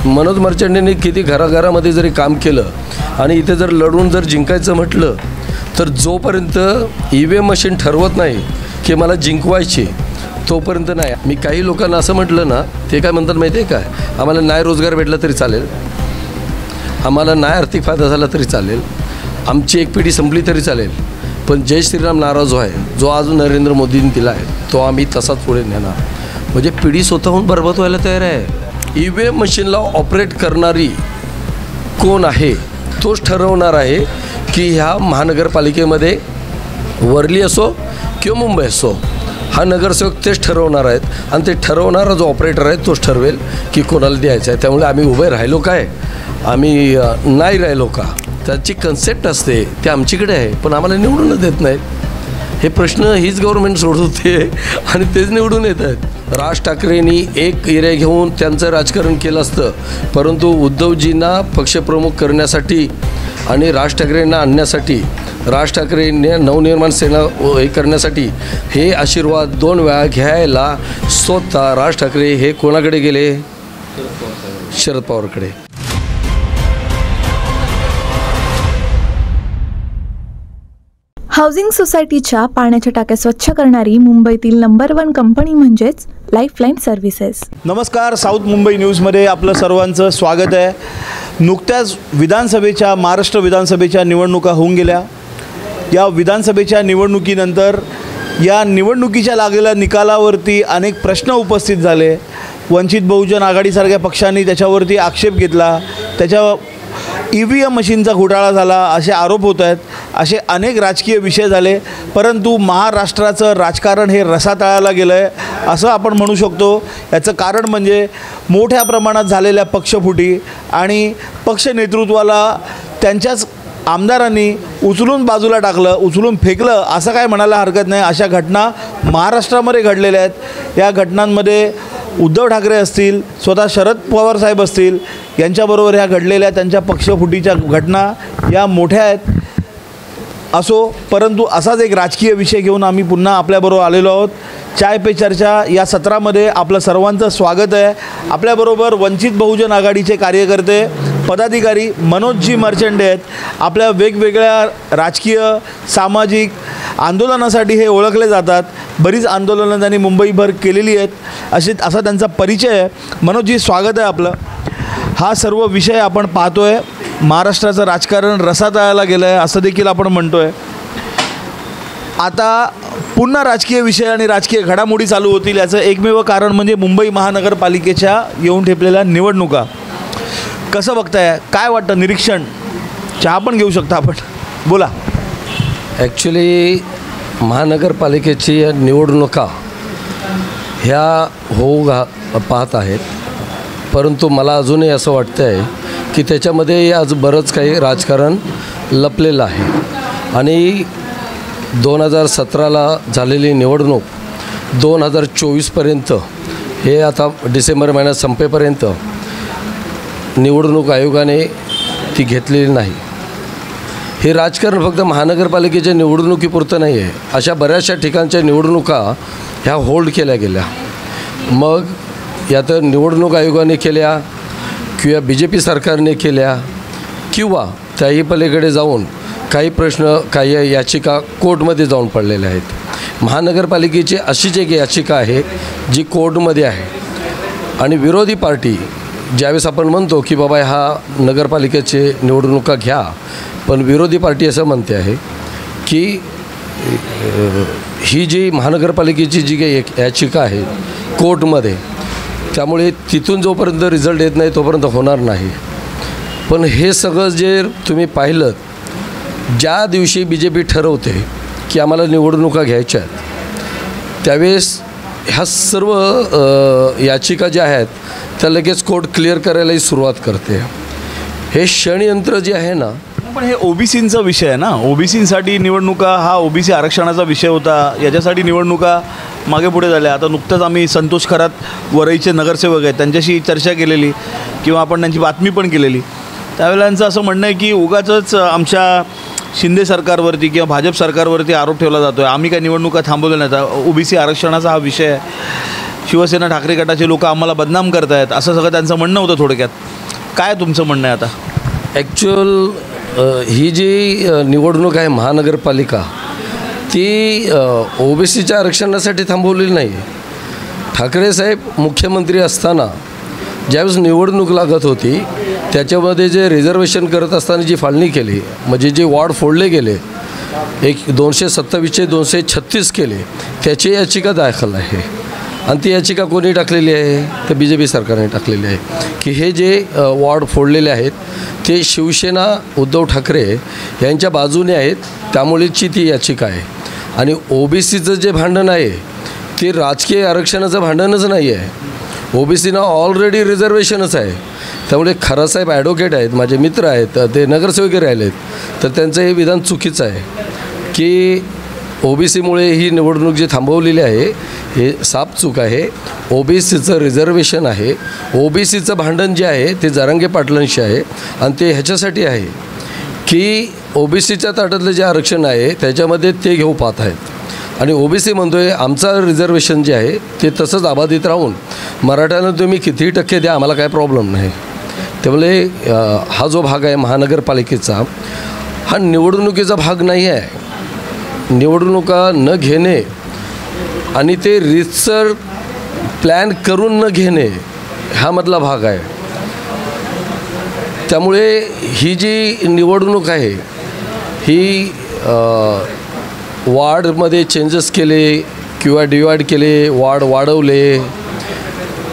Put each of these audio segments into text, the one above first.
मनोज मर्चंटेंनी किती घराघरामध्ये जरी काम केलं आणि इथे जर लढून जर जिंकायचं म्हटलं तर जोपर्यंत EVM मशीन ठरवत नाही की मला जिंकवायची तोपर्यंत नाही. मी काही लोकांना असं म्हटलं ना, ते काय म्हणतात माहिती आहे काय, आम्हाला नाही रोजगार भेटला तरी चालेल, आम्हाला नाही आर्थिक फायदा झाला तरी चालेल, आमची एक पिढी संपली तरी चालेल, पण जय श्रीराम नारा जो आहे, जो आज नरेंद्र मोदींनी दिला आहे, तो आम्ही तसाच पुढे नेणार. म्हणजे पिढी स्वतःहून बरबाद व्हायला तयार आहे. EVM मशीनला ऑपरेट करणारी कोण आहे तोच ठरवणार आहे की ह्या महानगरपालिकेमध्ये वर्ली असो किंवा मुंबई असो, हा नगरसेवक तेच ठरवणार आहेत आणि ते ठरवणारा जो ऑपरेटर आहे तोच ठरवेल की कोणाला द्यायचं आहे. त्यामुळे आम्ही उभे राहिलो काय, आम्ही नाही राहिलो का, त्याची कन्सेप्ट असते ती आमच्याकडे आहे, पण आम्हाला निवडूनच देत नाहीत. हे प्रश्न हीच गव्हर्नमेंट सोडवते आणि तेच निवडून येत आहेत. राज ठाकरेंनी एक एरिया घेऊन त्यांचं राजकारण केलं असतं, परंतु उद्धवजींना पक्षप्रमुख करण्यासाठी आणि राज ठाकरेंना आणण्यासाठी, राज ठाकरेंनी नवनिर्माण सेना हे करण्यासाठी हे आशीर्वाद 2 वेळा घ्यायला स्वतः राज ठाकरे हे कोणाकडे गेले, शरद पवारकडे. हाऊसिंग सोसायटीच्या पाण्याच्या टाक्या स्वच्छ करणारी मुंबईतील नंबर 1 कंपनी म्हणजेच लाईफलाईन सर्व्हिसेस. नमस्कार, साऊथ मुंबई न्यूजमध्ये आपलं सर्वांचं स्वागत आहे. नुकत्याच महाराष्ट्र विधानसभेच्या निवडणुका होऊन गेल्या. या विधानसभेच्या निवडणुकीनंतर या निवडणुकीच्या लागलेल्या निकालावरती अनेक प्रश्न उपस्थित झाले. वंचित बहुजन आघाडीसारख्या पक्षांनी त्याच्यावरती आक्षेप घेतला, त्याच्या EVM मशीनचा घोटाळा झाला असे आरोप होत आहेत. असे अनेक राजकीय विषय झाले, परंतु महाराष्ट्राचं राजकारण हे रसातळाला गेलं आहे असं आपण म्हणू शकतो. याचं कारण म्हणजे मोठ्या प्रमाणात झालेल्या पक्षफुटी आणि पक्ष नेतृत्वाला त्यांच्याच आमदारांनी उचलून बाजूला टाकलं, उचलून फेकलं असं काय म्हणायला हरकत नाही. अशा घटना महाराष्ट्रामध्ये घडलेल्या आहेत. या घटनांमध्ये उद्धव ठाकरे असतील, स्वतः शरद पवार साहेब असतील, यांच्याबरोबर ह्या घडलेल्या त्यांच्या पक्षफुटीच्या घटना या मोठ्या आहेत असो. परंतु असाच एक राजकीय विषय घेऊन आम्ही पुन्हा आपल्याबरोबर आलेलो आहोत. चाय पे चर्चा या सत्रामध्ये आपलं सर्वांचं स्वागत आहे. आपल्याबरोबर वंचित बहुजन आघाडीचे कार्यकर्ते, पदाधिकारी मनोजजी मर्चंटे आहेत. आपल्या वेगवेगळ्या राजकीय सामाजिक आंदोलनासाठी हे ओळखले जातात. बरीच आंदोलनं त्यांनी मुंबईभर केलेली आहेत असा त्यांचा परिचय आहे. मनोजजी, स्वागत आहे आपलं. हा सर्व विषय आपण पाहतो आहे, महाराष्ट्राचं राजकारण रसातळाला गेलं आहे असं देखील आपण म्हणतो आहे. आता पुन्हा राजकीय विषय आणि राजकीय घडामोडी चालू होतील याचं एकमेव कारण म्हणजे मुंबई महानगरपालिकेच्या येऊन ठेपलेल्या निवडणुका. कसं बघताय, काय वाटतं, निरीक्षण? चहा पण घेऊ शकता आपण, बोला. ॲक्च्युली महानगरपालिकेची निवडणुका ह्या पाहत आहेत, परंतु मला अजूनही असं वाटतं आहे की त्याच्यामध्ये आज बरंच काही राजकारण लपलेलं आहे. आणि 2017ला झालेली निवडणूक 2024पर्यंत, हे आता डिसेंबर महिन्यात संपेपर्यंत निवडणूक आयोगाने ती घेतलेली नाही. हे राजकारण फक्त महानगरपालिकेच्या निवडणुकीपुरतं नाही आहे. अशा बऱ्याचशा ठिकाणच्या निवडणुका ह्या होल्ड केल्या गेल्या. मग या तर निवडणूक आयोगाने केल्या किंवा BJP सरकारने केल्या किंवा त्याही पलीकडे जाऊन काही प्रश्न, काही याचिका कोर्टमध्ये जाऊन पडलेल्या आहेत. महानगरपालिकेची अशीच एक याचिका आहे जी कोर्टमध्ये आहे. आणि विरोधी पार्टी ज्यावेळेस आपण म्हणतो की बाबा हा नगरपालिकेचे निवडणुका घ्या, पण विरोधी पार्टी असं म्हणते आहे की ही जी महानगरपालिकेची जी काही याचिका आहे कोर्टमध्ये, त्यामुळे तिथून जोपर्यंत रिझल्ट येत नाही तोपर्यंत होणार नाही. पण हे सगळं जे तुम्ही पाहिलं, ज्या दिवशी BJP ठरवते की आम्हाला निवडणुका घ्यायच्या आहेत, त्यावेळेस ह्या सर्व याचिका ज्या आहेत त्या लगेच कोर्ट क्लिअर करायलाही सुरुवात करते. हे षडयंत्र जे आहे ना, पण हे OBCंचा विषय आहे ना. OBCसाठी निवडणुका हा OBC आरक्षणाचा विषय होता, याच्यासाठी निवडणुका मागे पुढे झाल्या. आता नुकतंच आम्ही संतोष खरात वरईचे नगरसेवक आहेत त्यांच्याशी चर्चा केलेली किंवा आपण त्यांची बातमी पण केलेली. त्यावेळेला यांचं असं म्हणणं आहे की उगाचच आमच्या शिंदे सरकारवरती किंवा भाजप सरकारवरती आरोप ठेवला जातो आहे, आम्ही काय निवडणुका थांबवल्या नाहीत. OBC आरक्षणाचा हा विषय आहे. शिवसेना ठाकरे गटाचे लोक आम्हाला बदनाम करत आहेत, असं सगळं त्यांचं म्हणणं होतं. थोडक्यात काय तुमचं म्हणणं आहे आता? ॲक्च्युअल ही जी निवडणूक आहे महानगरपालिका, ती ओबीसीच्या आरक्षणासाठी थांबवलेली नाही. ठाकरे साहेब मुख्यमंत्री असताना ज्यावेळेस निवडणूक लागत होती त्याच्यामध्ये जे रिझर्वेशन करत असताना जी फाळणी केली, म्हणजे जे वॉर्ड फोडले गेले, 227चे 236 केले, त्याची याचिका दाखल आहे. आणि ती याचिका कोणी टाकलेली आहे? तर BJP सरकारने टाकलेली आहे की हे जे वॉर्ड फोडलेले आहेत ते शिवसेना उद्धव ठाकरे यांच्या बाजूने आहेत, त्यामुळेची ती याचिका आहे. आणि ओबीसीचं जे भांडण आहे ते राजकीय आरक्षणाचं भांडणच नाही आहे. ओबीसीना ऑलरेडी रिझर्वेशनच आहे. त्यामुळे खरासाहेब ॲडव्होकेट आहेत, माझे मित्र आहेत, ते नगरसेवक राहिलेत, तर त्यांचं हे विधान चुकीचं आहे की ओबीसीमुळे ही निवडणूक जी थांबवलेली आहे हे साफ चूक आहे. ओबीसीचं रिझर्वेशन आहे. ओबीसीचं भांडण जे आहे ते जरांगे पाटलांशी आहे आणि ते ह्याच्यासाठी आहे की ओबीसीच्या ताटातलं जे आरक्षण आहे त्याच्यामध्ये ते घेऊ पाहत आहेत. आणि ओबीसी म्हणतो आहे आमचं रिझर्वेशन जे आहे ते तसंच अबाधित राहून मराठ्यांना तुम्ही कितीही टक्के द्या, आम्हाला काय प्रॉब्लेम नाही. त्यामुळे हा जो भाग आहे महानगरपालिकेचा, हा निवडणुकीचा भाग नाही आहे. निवडणुका न घेणे आणि ते रीतसर प्लॅन करून न घेणे ह्यामधला भाग आहे. त्यामुळे ही जी निवडणूक आहे ही वार्डमध्ये चेंजेस केले किंवा डिवाईड केले, वार्ड वाढवले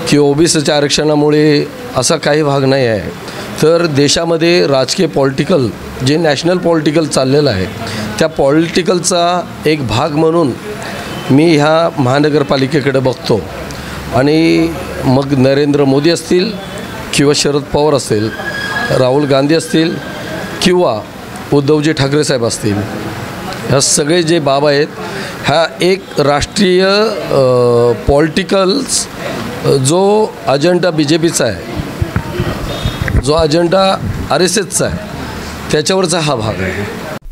किंवा ओबीसीच्या आरक्षणामुळे असा काही भाग नाही आहे. तर देशामध्ये राजकीय पॉलिटिकल जे नॅशनल पॉलिटिकल चाललेलं आहे त्या पॉलिटिकलचा एक भाग म्हणून मी ह्या महानगरपालिकेकडे बघतो. आणि मग नरेंद्र मोदी असतील किंवा शरद पवार असतील, राहुल गांधी असतील किंवा उद्धवजी ठाकरे साहेब असतील, ह्या सगळे जे बाब आहेत, ह्या एक राष्ट्रीय पॉलिटिकल्स जो अजेंडा BJPचा आहे, जो अजेंडा RSSचा आहे, त्याच्यावरचा हा भाग आहे.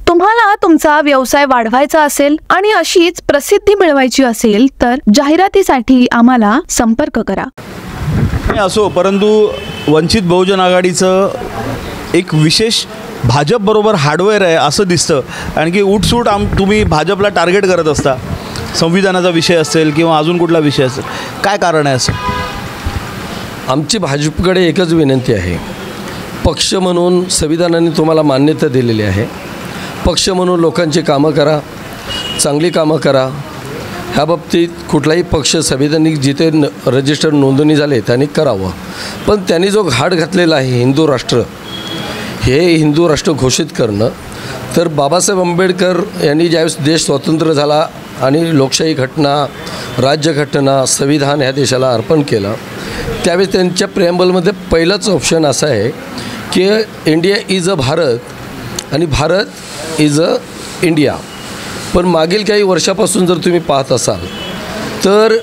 तुम्हाला तुमचा व्यवसाय वाढवायचा असेल आणि अशीच प्रसिद्धी मिळवायची असेल तर जाहिरातीसाठी आम्हाला संपर्क करा. असो, परंतु वंचित बहुजन आघाडीचं एक विशेष भाजपबरोबर हार्डवेअर आहे असं दिसतं. आणखी उठसूट तुम्ही भाजपला टार्गेट करत असता, संविधानाचा विषय असेल किंवा अजून कुठला विषय असेल, काय कारण आहे असं? आमची भाजपकडे एकच विनंती आहे. पक्ष म्हणून संविधानाने तुम्हाला मान्यता दिलेली आहे. पक्ष म्हणून लोकांची कामं करा, चांगली कामं करा. ह्या बाबतीत कुठलाही पक्ष संविधानिक जिथे रजिस्टर नोंदणी झाले त्यांनी करावं. पण त्यांनी जो घाट घातलेला आहे हिंदू राष्ट्र, हे हिंदू राष्ट्र घोषित करणं, तर बाबासाहेब आंबेडकर यांनी ज्यावेळेस देश स्वतंत्र झाला आणि लोकशाही घटना, राज्यघटना, संविधान ह्या देशाला अर्पण केलं, त्यावेळेस त्यांच्या प्रेम्बलमध्ये पहिलंच ऑप्शन असं आहे की इंडिया इज अ भारत आणि भारत इज अ इंडिया. पण मागील काही वर्षापासून जर तुम्ही पाहत असाल तर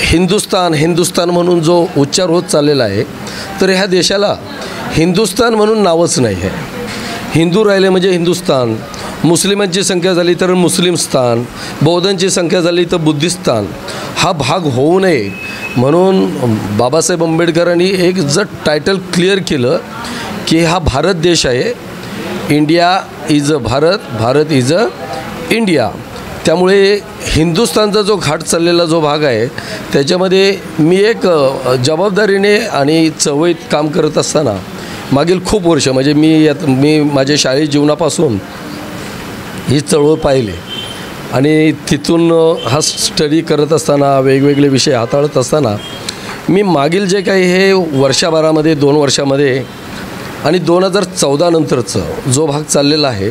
हिंदुस्तान म्हणून जो उच्चार होत चाललेला आहे, तर ह्या देशाला हिंदुस्तान म्हणून नावच नाही आहे. हिंदू राहिले म्हणजे हिंदुस्तान, मुस्लिमांची संख्या झाली तर मुस्लिमस्तान, बौद्धांची संख्या झाली तर बुद्धिस्तान. हा भाग होऊ नये म्हणून बाबासाहेब आंबेडकरांनी एक जर टायटल क्लिअर केलं की हा भारत देश आहे, India is a Bharat, Bharat is a India. त्यामुळे हिंदुस्थानचा जो घाट चाललेला जो भाग आहे त्याच्यामध्ये मी एक जबाबदारीने आणि चळवळीत काम करत असताना मागील खूप वर्ष, म्हणजे मी माझ्या शाळेत जीवनापासून ही चळवळ पाहिली आणि तिथून हा स्टडी करत असताना, वेगवेगळे विषय हाताळत असताना मी मागील जे काही हे वर्षभरामध्ये 2 वर्षामध्ये आणि 2014 नंतरचं जो भाग चाललेला आहे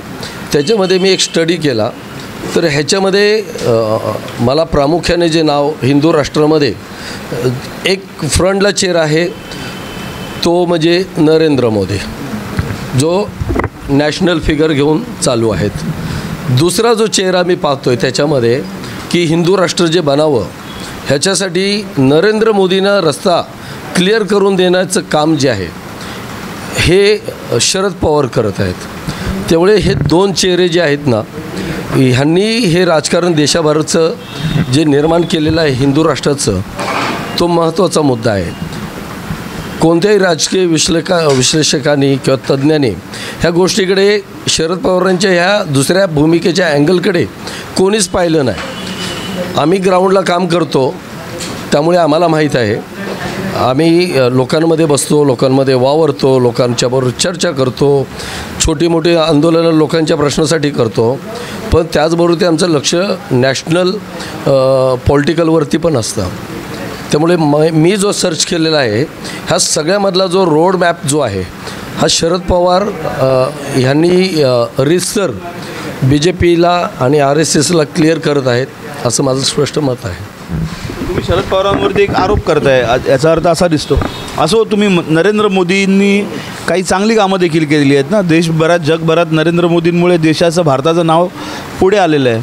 त्याच्यामध्ये मी एक स्टडी केला. तर ह्याच्यामध्ये मला प्रामुख्याने जे नाव हिंदू राष्ट्रामध्ये एक फ्रंटला चेअर आहे तो म्हणजे नरेंद्र मोदी, जो नॅशनल फिगर घेऊन चालू आहेत. दुसरा जो चेहरा मी पाहतो आहे त्याच्यामध्ये की हिंदू राष्ट्र जे बनावं ह्याच्यासाठी नरेंद्र मोदींना रस्ता क्लिअर करून देण्याचं काम जे आहे हे शरद पवार करत आहेत. त्यामुळे हे 2 चेहरे जे आहेत ना, ह्यांनी हे राजकारण देशाभराचं जे निर्माण केलेलं आहे हिंदू राष्ट्राचं, तो महत्त्वाचा मुद्दा आहे. कोणत्याही राजकीय विश्लेषकांनी किंवा तज्ज्ञांनी ह्या गोष्टीकडे, शरद पवारांच्या ह्या दुसऱ्या भूमिकेच्या अँगलकडे कोणीच पाहिलं नाही. आम्ही ग्राउंडला काम करतो, त्यामुळे आम्हाला माहीत आहे. आम्ही लोकांमध्ये बसतो, लोकांमध्ये वावरतो, लोकांच्याबरोबर चर्चा करतो, छोटी मोठी आंदोलनं लोकांच्या प्रश्नासाठी करतो. पण त्याचबरोबर ते आमचं लक्ष नॅशनल पॉलिटिकलवरती पण असतं. त्यामुळे मी जो सर्च केलेला आहे, ह्या सगळ्यामधला जो रोड मॅप जो आहे, हा शरद पवार ह्यांनी रितसर BJPला आणि RSSला क्लिअर करत आहेत, असं माझं स्पष्ट मत आहे. तुम्ही शरद पवारांवरती एक आरोप करताय, याचा अर्थ असा दिसतो. असो, तुम्ही नरेंद्र मोदींनी काही चांगली कामं देखील केलेली आहेत ना देशभरात, जगभरात. नरेंद्र मोदींमुळे देशाचं, भारताचं नाव पुढे आलेलं आहे.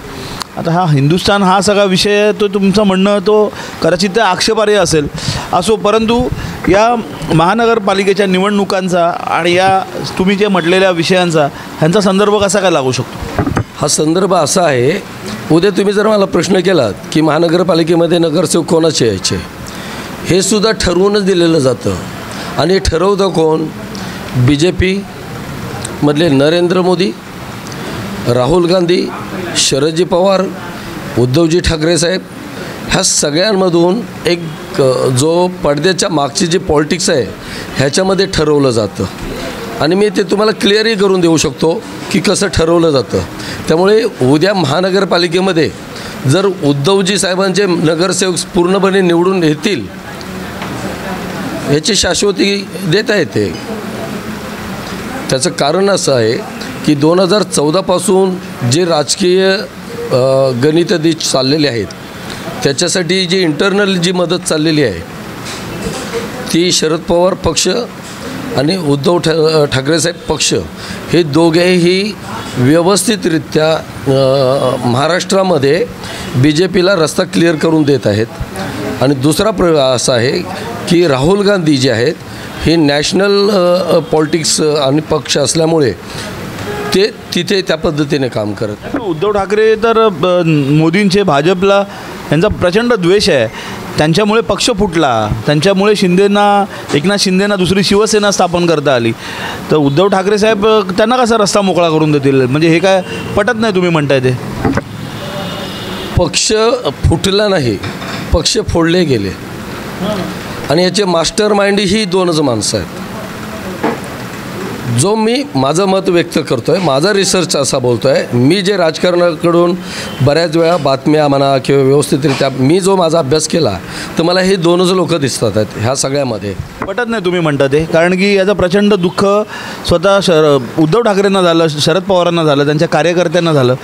आता हा हिंदुस्थान हा सगळा विषय, तो तुमचं म्हणणं तो कदाचित ते आक्षेपार्ह असेल. असो, परंतु या महानगरपालिकेच्या निवडणुकांचा आणि या तुम्ही जे म्हटलेल्या विषयांचा ह्यांचा संदर्भ कसा काय लागू शकतो? हा संदर्भ असा आहे, उद्या तुम्ही जर मला प्रश्न केलात की महानगरपालिकेमध्ये नगरसेवक कोणाचे यायचे, हे सुद्धा ठरवूनच दिलेलं जातं. आणि ठरवतं कोण? BJP मधले नरेंद्र मोदी, राहुल गांधी, शरदजी पवार, उद्धवजी ठाकरे साहेब, ह्या सगळ्यांमधून एक जो पडद्याच्या मागची जी पॉलिटिक्स आहे ह्याच्यामध्ये ठरवलं जातं. आणि मी ते तुम्हाला क्लिअरही करून देऊ शकतो की कसं ठरवलं जातं. त्यामुळे उद्या महानगरपालिकेमध्ये जर उद्धवजी साहेबांचे नगरसेवक पूर्णपणे निवडून येतील, याची शाश्वती देता येते. त्याचं कारण असं आहे की 2014पासून जे राजकीय गणितदी चाललेले आहेत, त्याच्यासाठी जी इंटरनल जी मदत चाललेली आहे, ती शरद पवार पक्ष आणि उद्धव ठाकरे साहेब पक्ष हे दोघेही व्यवस्थितरित्या महाराष्ट्रामध्ये BJPला रस्ता क्लिअर करून देत आहेत. आणि दुसरा असा आहे की राहुल गांधी जे आहेत हे नॅशनल पॉलिटिक्स आणि पक्ष असल्यामुळे ते तिथे त्या पद्धतीने काम करत. उद्धव ठाकरे तर मोदींचे, भाजपला यांचा प्रचंड द्वेष आहे. त्यांच्यामुळे पक्ष फुटला, त्यांच्यामुळे एकनाथ शिंदेना दुसरी शिवसेना स्थापन करता आली. तर उद्धव ठाकरे साहेब त्यांना कसा रस्ता मोकळा करून देतील? म्हणजे हे काय पटत नाही तुम्ही म्हणताय ते? पक्ष फुटला नाही, पक्ष फोडले गेले. आणि याचे मास्टर माइंड ही दोनच माणसं आहेत. जो मी माझं मत व्यक्त करतो आहे, माझा रिसर्च असा बोलतो आहे, मी जे राजकारणाकडून बऱ्याच वेळा बातम्या म्हणा किंवा व्यवस्थितरित्या मी जो माझा अभ्यास केला, तर मला हे दोनच लोक दिसतात आहेत ह्या सगळ्यामध्ये. पटत नाही तुम्ही म्हणता ते, कारण की याचं प्रचंड दुःख स्वतः उद्धव ठाकरेंना झालं, शरद पवारांना झालं, त्यांच्या कार्यकर्त्यांना झालं.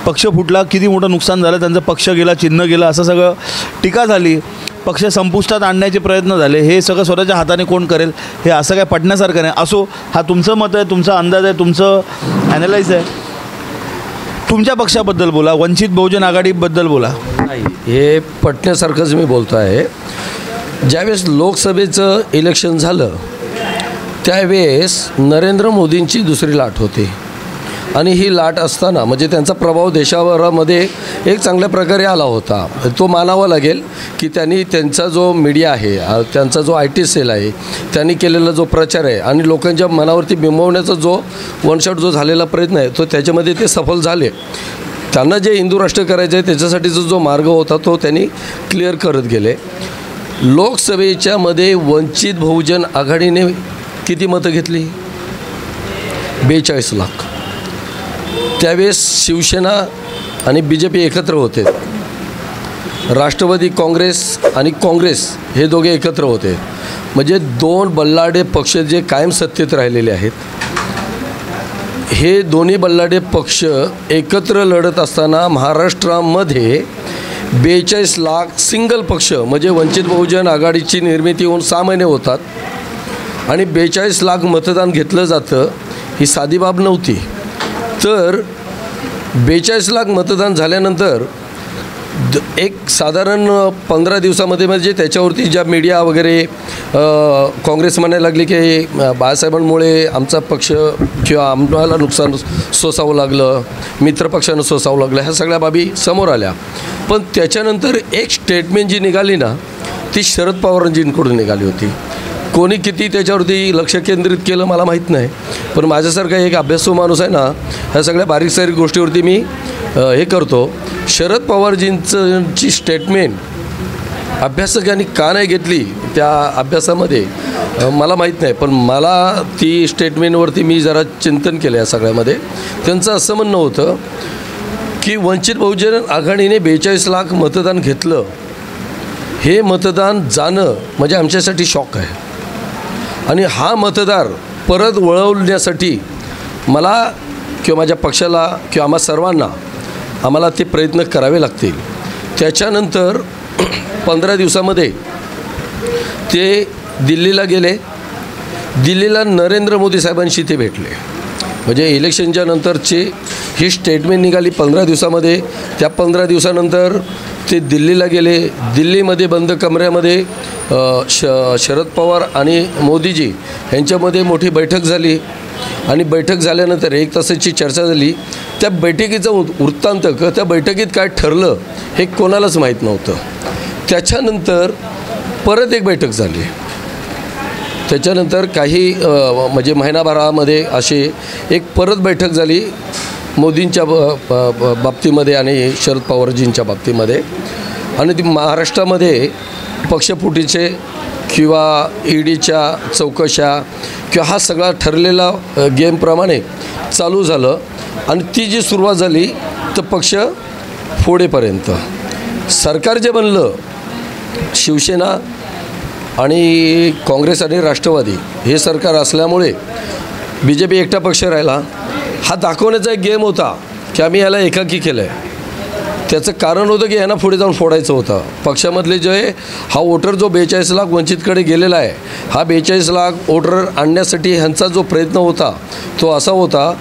पक्ष फुटला, किती मोठं नुकसान झालं, त्यांचं पक्ष गेला, चिन्ह गेलं, असं सगळं टीका झाली. पक्ष संपुष्टात आणण्याचे प्रयत्न झाले. हे सगळं स्वतःच्या हाताने कोण करेल? हे असं काय पटण्यासारखं नाही. असो, हा तुमचं मत आहे, तुमचा अंदाज आहे, तुमचं ॲनालाइज आहे. तुमच्या पक्षाबद्दल बोला, वंचित बहुजन आघाडीबद्दल बोला. नाही, हे पटण्यासारखंच मी बोलतो आहे. ज्यावेळेस लोकसभेचं इलेक्शन झालं त्यावेळेस नरेंद्र मोदींची दुसरी लाट होती. आणि ही लाट असताना म्हणजे त्यांचा प्रभाव देशाभरामध्ये एक चांगल्या प्रकारे आला होता. तो मानावा लागेल की त्यांनी त्यांचा जो मीडिया आहे, त्यांचा जो IT सेल आहे, त्यांनी केलेला जो प्रचार आहे आणि लोकांच्या मनावरती बिंबवण्याचा जो वन शॉट जो झालेला प्रयत्न आहे, तो त्याच्यामध्ये ते सफल झाले. त्यांना जे हिंदू राष्ट्र करायचं आहे त्याच्यासाठीचा जो मार्ग होता तो त्यांनी क्लिअर करत गेले. लोकसभेच्या मध्ये वंचित बहुजन आघाडीने किती मतं घेतली? 42 लाख. त्यावेळेस शिवसेना आणि BJP एकत्र होते, राष्ट्रवादी काँग्रेस आणि काँग्रेस हे दोघे एकत्र होते. म्हणजे दोन बल्लाढ्य पक्ष जे कायम सत्तेत राहिलेले आहेत, हे दोन्ही बल्लाढ्य पक्ष एकत्र लढत असताना महाराष्ट्रामध्ये 42 लाख सिंगल पक्ष म्हणजे वंचित बहुजन आघाडीची निर्मिती होऊन 6 महिने होतात आणि 42 लाख मतदान घेतलं जातं, ही साधी बाब नव्हती. तर 42 लाख मतदान झाल्यानंतर एक साधारण 15 दिवसामध्ये म्हणजे त्याच्यावरती ज्या मीडिया वगैरे काँग्रेस म्हणायला लागली की बाळासाहेबांमुळे आमचा पक्ष किंवा आम्हाला नुकसान सोसावं लागलं, मित्रपक्षानं सोसावं लागलं, ह्या सगळ्या बाबी समोर आल्या. पण त्याच्यानंतर एक स्टेटमेंट जी निघाली ना ती शरद पवारांजींकडून निघाली होती. कोणी किती त्याच्यावरती लक्ष केंद्रित केलं मला माहीत नाही, पण माझ्यासारखा एक अभ्यासू माणूस आहे ना, ह्या सगळ्या बारीक सारीक गोष्टीवरती मी हे करतो. शरद पवारजींची स्टेटमेंट अभ्यासकांनी का नाही घेतली त्या अभ्यासामध्ये मला माहीत नाही, पण मला ती स्टेटमेंटवरती मी जरा चिंतन केलं या सगळ्यामध्ये. त्यांचं असं म्हणणं होतं की वंचित बहुजन आघाडीने 42 लाख मतदान घेतलं, हे मतदान जाणं म्हणजे आमच्यासाठी शॉक आहे. आणि हा मतदार परत वळवण्यासाठी मला किंवा माझ्या पक्षाला किंवा आम्हा सर्वांना आम्हाला ते प्रयत्न करावे लागतील. त्याच्यानंतर 15 दिवसामध्ये ते दिल्लीला गेले. दिल्लीला नरेंद्र मोदी साहेबांशी ते भेटले. म्हणजे इलेक्शनच्या नंतरची ही स्टेटमेंट निघाली 15 दिवसामध्ये. त्या 15 दिवसानंतर ते दिल्लीला गेले. दिल्लीमध्ये बंद कमऱ्यामध्ये शरद पवार आणि मोदीजी यांच्यामध्ये मोठी बैठक झाली. आणि बैठक झाल्यानंतर 1 तासाची चर्चा झाली. त्या बैठकीचा वृत्तांत त्या बैठकीत काय ठरलं हे कोणालाच माहीत नव्हतं. त्याच्यानंतर परत एक बैठक झाली. त्याच्यानंतर काही म्हणजे महिनाभरामध्ये अशी एक परत बैठक झाली मोदींच्या बाबतीमध्ये आणि शरद पवारजींच्या बाबतीमध्ये. आणि ती महाराष्ट्रामध्ये पक्षफुटीचे किंवा ईडीच्या चौकशा किंवा हा सगळा ठरलेला गेमप्रमाणे चालू झालं. आणि ती जी सुरुवात झाली तर पक्ष फोडेपर्यंत सरकार जे बनलं, शिवसेना आणि काँग्रेस आणि राष्ट्रवादी हे सरकार असल्यामुळे BJP एकटा पक्ष राहिला. हा दाखवण्याचा एक गेम होता की आम्ही याला एकाकी केलं आहे. त्याचं कारण होतं की यांना पुढे जाऊन फोडायचं होतं. पक्षामधले जे हा वोटर जो 42 लाख वंचितकडे गेलेला आहे, हा 42 लाख वोटर आणण्यासाठी ह्यांचा जो प्रयत्न होता तो असा होता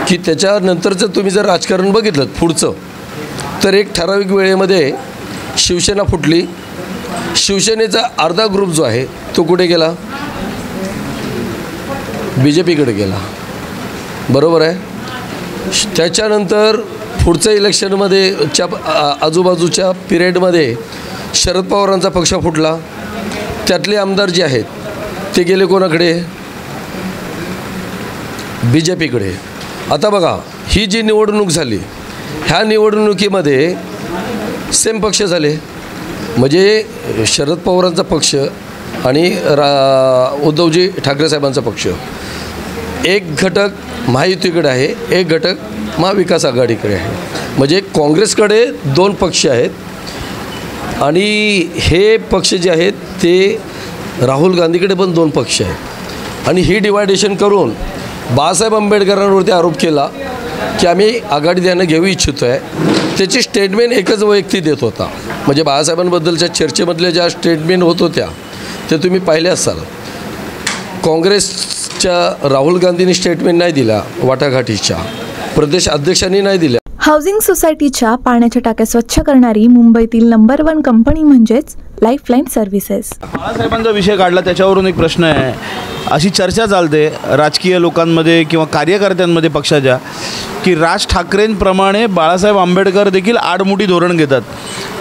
की त्याच्यानंतरचं तुम्ही जर राजकारण बघितलं पुढचं तर एक ठराविक वेळेमध्ये शिवसेना फुटली. शिवसेनेचा अर्धा ग्रुप जो आहे तो कुठे गेला? BJPकडे गेला. बरोबर आहे. त्याच्यानंतर पुढच्या इलेक्शनमध्ये आजूबाजूच्या पिरियडमध्ये शरद पवारांचा पक्ष फुटला. त्यातले आमदार जे आहेत ते गेले कोणाकडे? BJPकडे. आता बघा, ही जी निवडणूक झाली ह्या निवडणुकीमध्ये सेम पक्ष झाले. म्हणजे शरद पवारांचा पक्ष आणि उद्धवजी ठाकरे साहेबांचा पक्ष. एक घटक महायुतीकडे आहे, एक घटक महाविकास आघाडीकडे आहे. म्हणजे काँग्रेसकडे 2 पक्ष आहेत आणि हे पक्ष जे आहेत ते राहुल गांधीकडे पण 2 पक्ष आहेत. आणि ही डिवायडेशन करून बाळासाहेब आंबेडकरांवरती आरोप केला की आम्ही आघाडी द्यायला घेऊ इच्छितो आहे. त्याची स्टेटमेंट एकच व्यक्ती देत होता. म्हणजे बाळासाहेबांबद्दलच्या चर्चेमधल्या ज्या स्टेटमेंट होत होत्या ते तुम्ही पाहिले असाल. काँग्रेसच्या राहुल गांधींनी स्टेटमेंट नाही दिला, वाटाघाटीच्या प्रदेश अध्यक्षांनी नाही दिल्या. हाऊसिंग सोसायटीच्या पाण्याच्या टाक्या स्वच्छ करणारी मुंबईतील नंबर 1 कंपनी म्हणजेच लाईफलाईन सर्व्हिसेस. बाळासाहेबांचा विषय काढला त्याच्यावरून एक प्रश्न आहे. अशी चर्चा चालते राजकीय लोकांमध्ये किंवा कार्यकर्त्यांमध्ये पक्षाच्या की राज ठाकरेंप्रमाणे बाळासाहेब आंबेडकर देखील आडमुठी धोरण घेतात.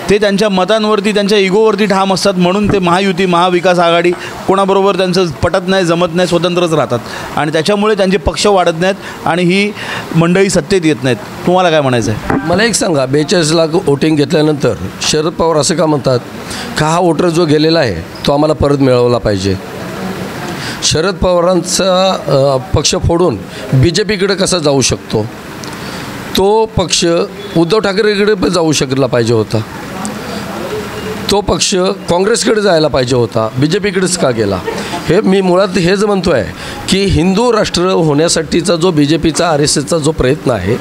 ते त्यांच्या मतांवरती त्यांच्या इगोवरती ठाम असतात म्हणून ते महायुती महाविकास आघाडी कोणाबरोबर त्यांचं पटत नाही, जमत नाही, स्वतंत्रच राहतात आणि त्याच्यामुळे त्यांचे पक्ष वाढत नाहीत आणि ही मंडळी सत्तेत येत नाहीत. तुम्हाला काय म्हणायचं आहे? मला एक सांगा, 42 लाख वोटिंग घेतल्यानंतर शरद पवार असं का म्हणतात का हा वोटर जो गेलेला आहे तो आम्हाला परत मिळवला पाहिजे? शरद पवारांचा पक्ष फोडून BJPकडे कसा जाऊ शकतो? तो पक्ष उद्धव ठाकरेकडे पण जाऊ शकला पाहिजे होता. तो पक्ष काँग्रेसकडे जायला पाहिजे होता, BJPकडेच का गेला? हे मी मुळात हेच म्हणतो आहे की हिंदू राष्ट्र होण्यासाठीचा जो BJPचा RSSचा जो प्रयत्न आहे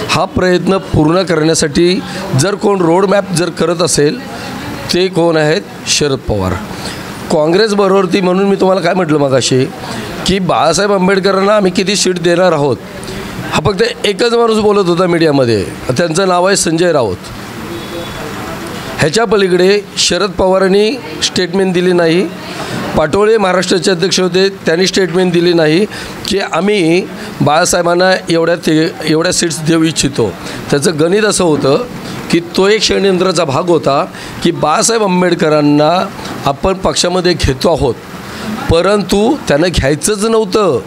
हा प्रयत्न पूर्ण करण्यासाठी जर कोण रोडमॅप जर करत असेल ते कोण आहेत? शरद पवार. काँग्रेसबरोबरती म्हणून मी तुम्हाला काय म्हटलं मगाशी की बाळासाहेब आंबेडकरांना आम्ही किती सीट देणार आहोत हा फक्त एकच माणूस बोलत होता मीडियामध्ये, त्यांचं नाव आहे संजय राऊत. ह्याच्या पलीकडे शरद पवारांनी स्टेटमेंट दिली नाही. पाटोळे महाराष्ट्राचे अध्यक्ष होते, त्यांनी स्टेटमेंट दिली नाही की आम्ही बाळासाहेबांना एवढ्या सीट्स देऊ इच्छितो. त्याचं गणित असं होतं की तो एक षडयंत्राचा भाग होता की बाळासाहेब आंबेडकरांना आपण पक्षामध्ये घेतो आहोत, परंतु त्यांना घ्यायचंच नव्हतं.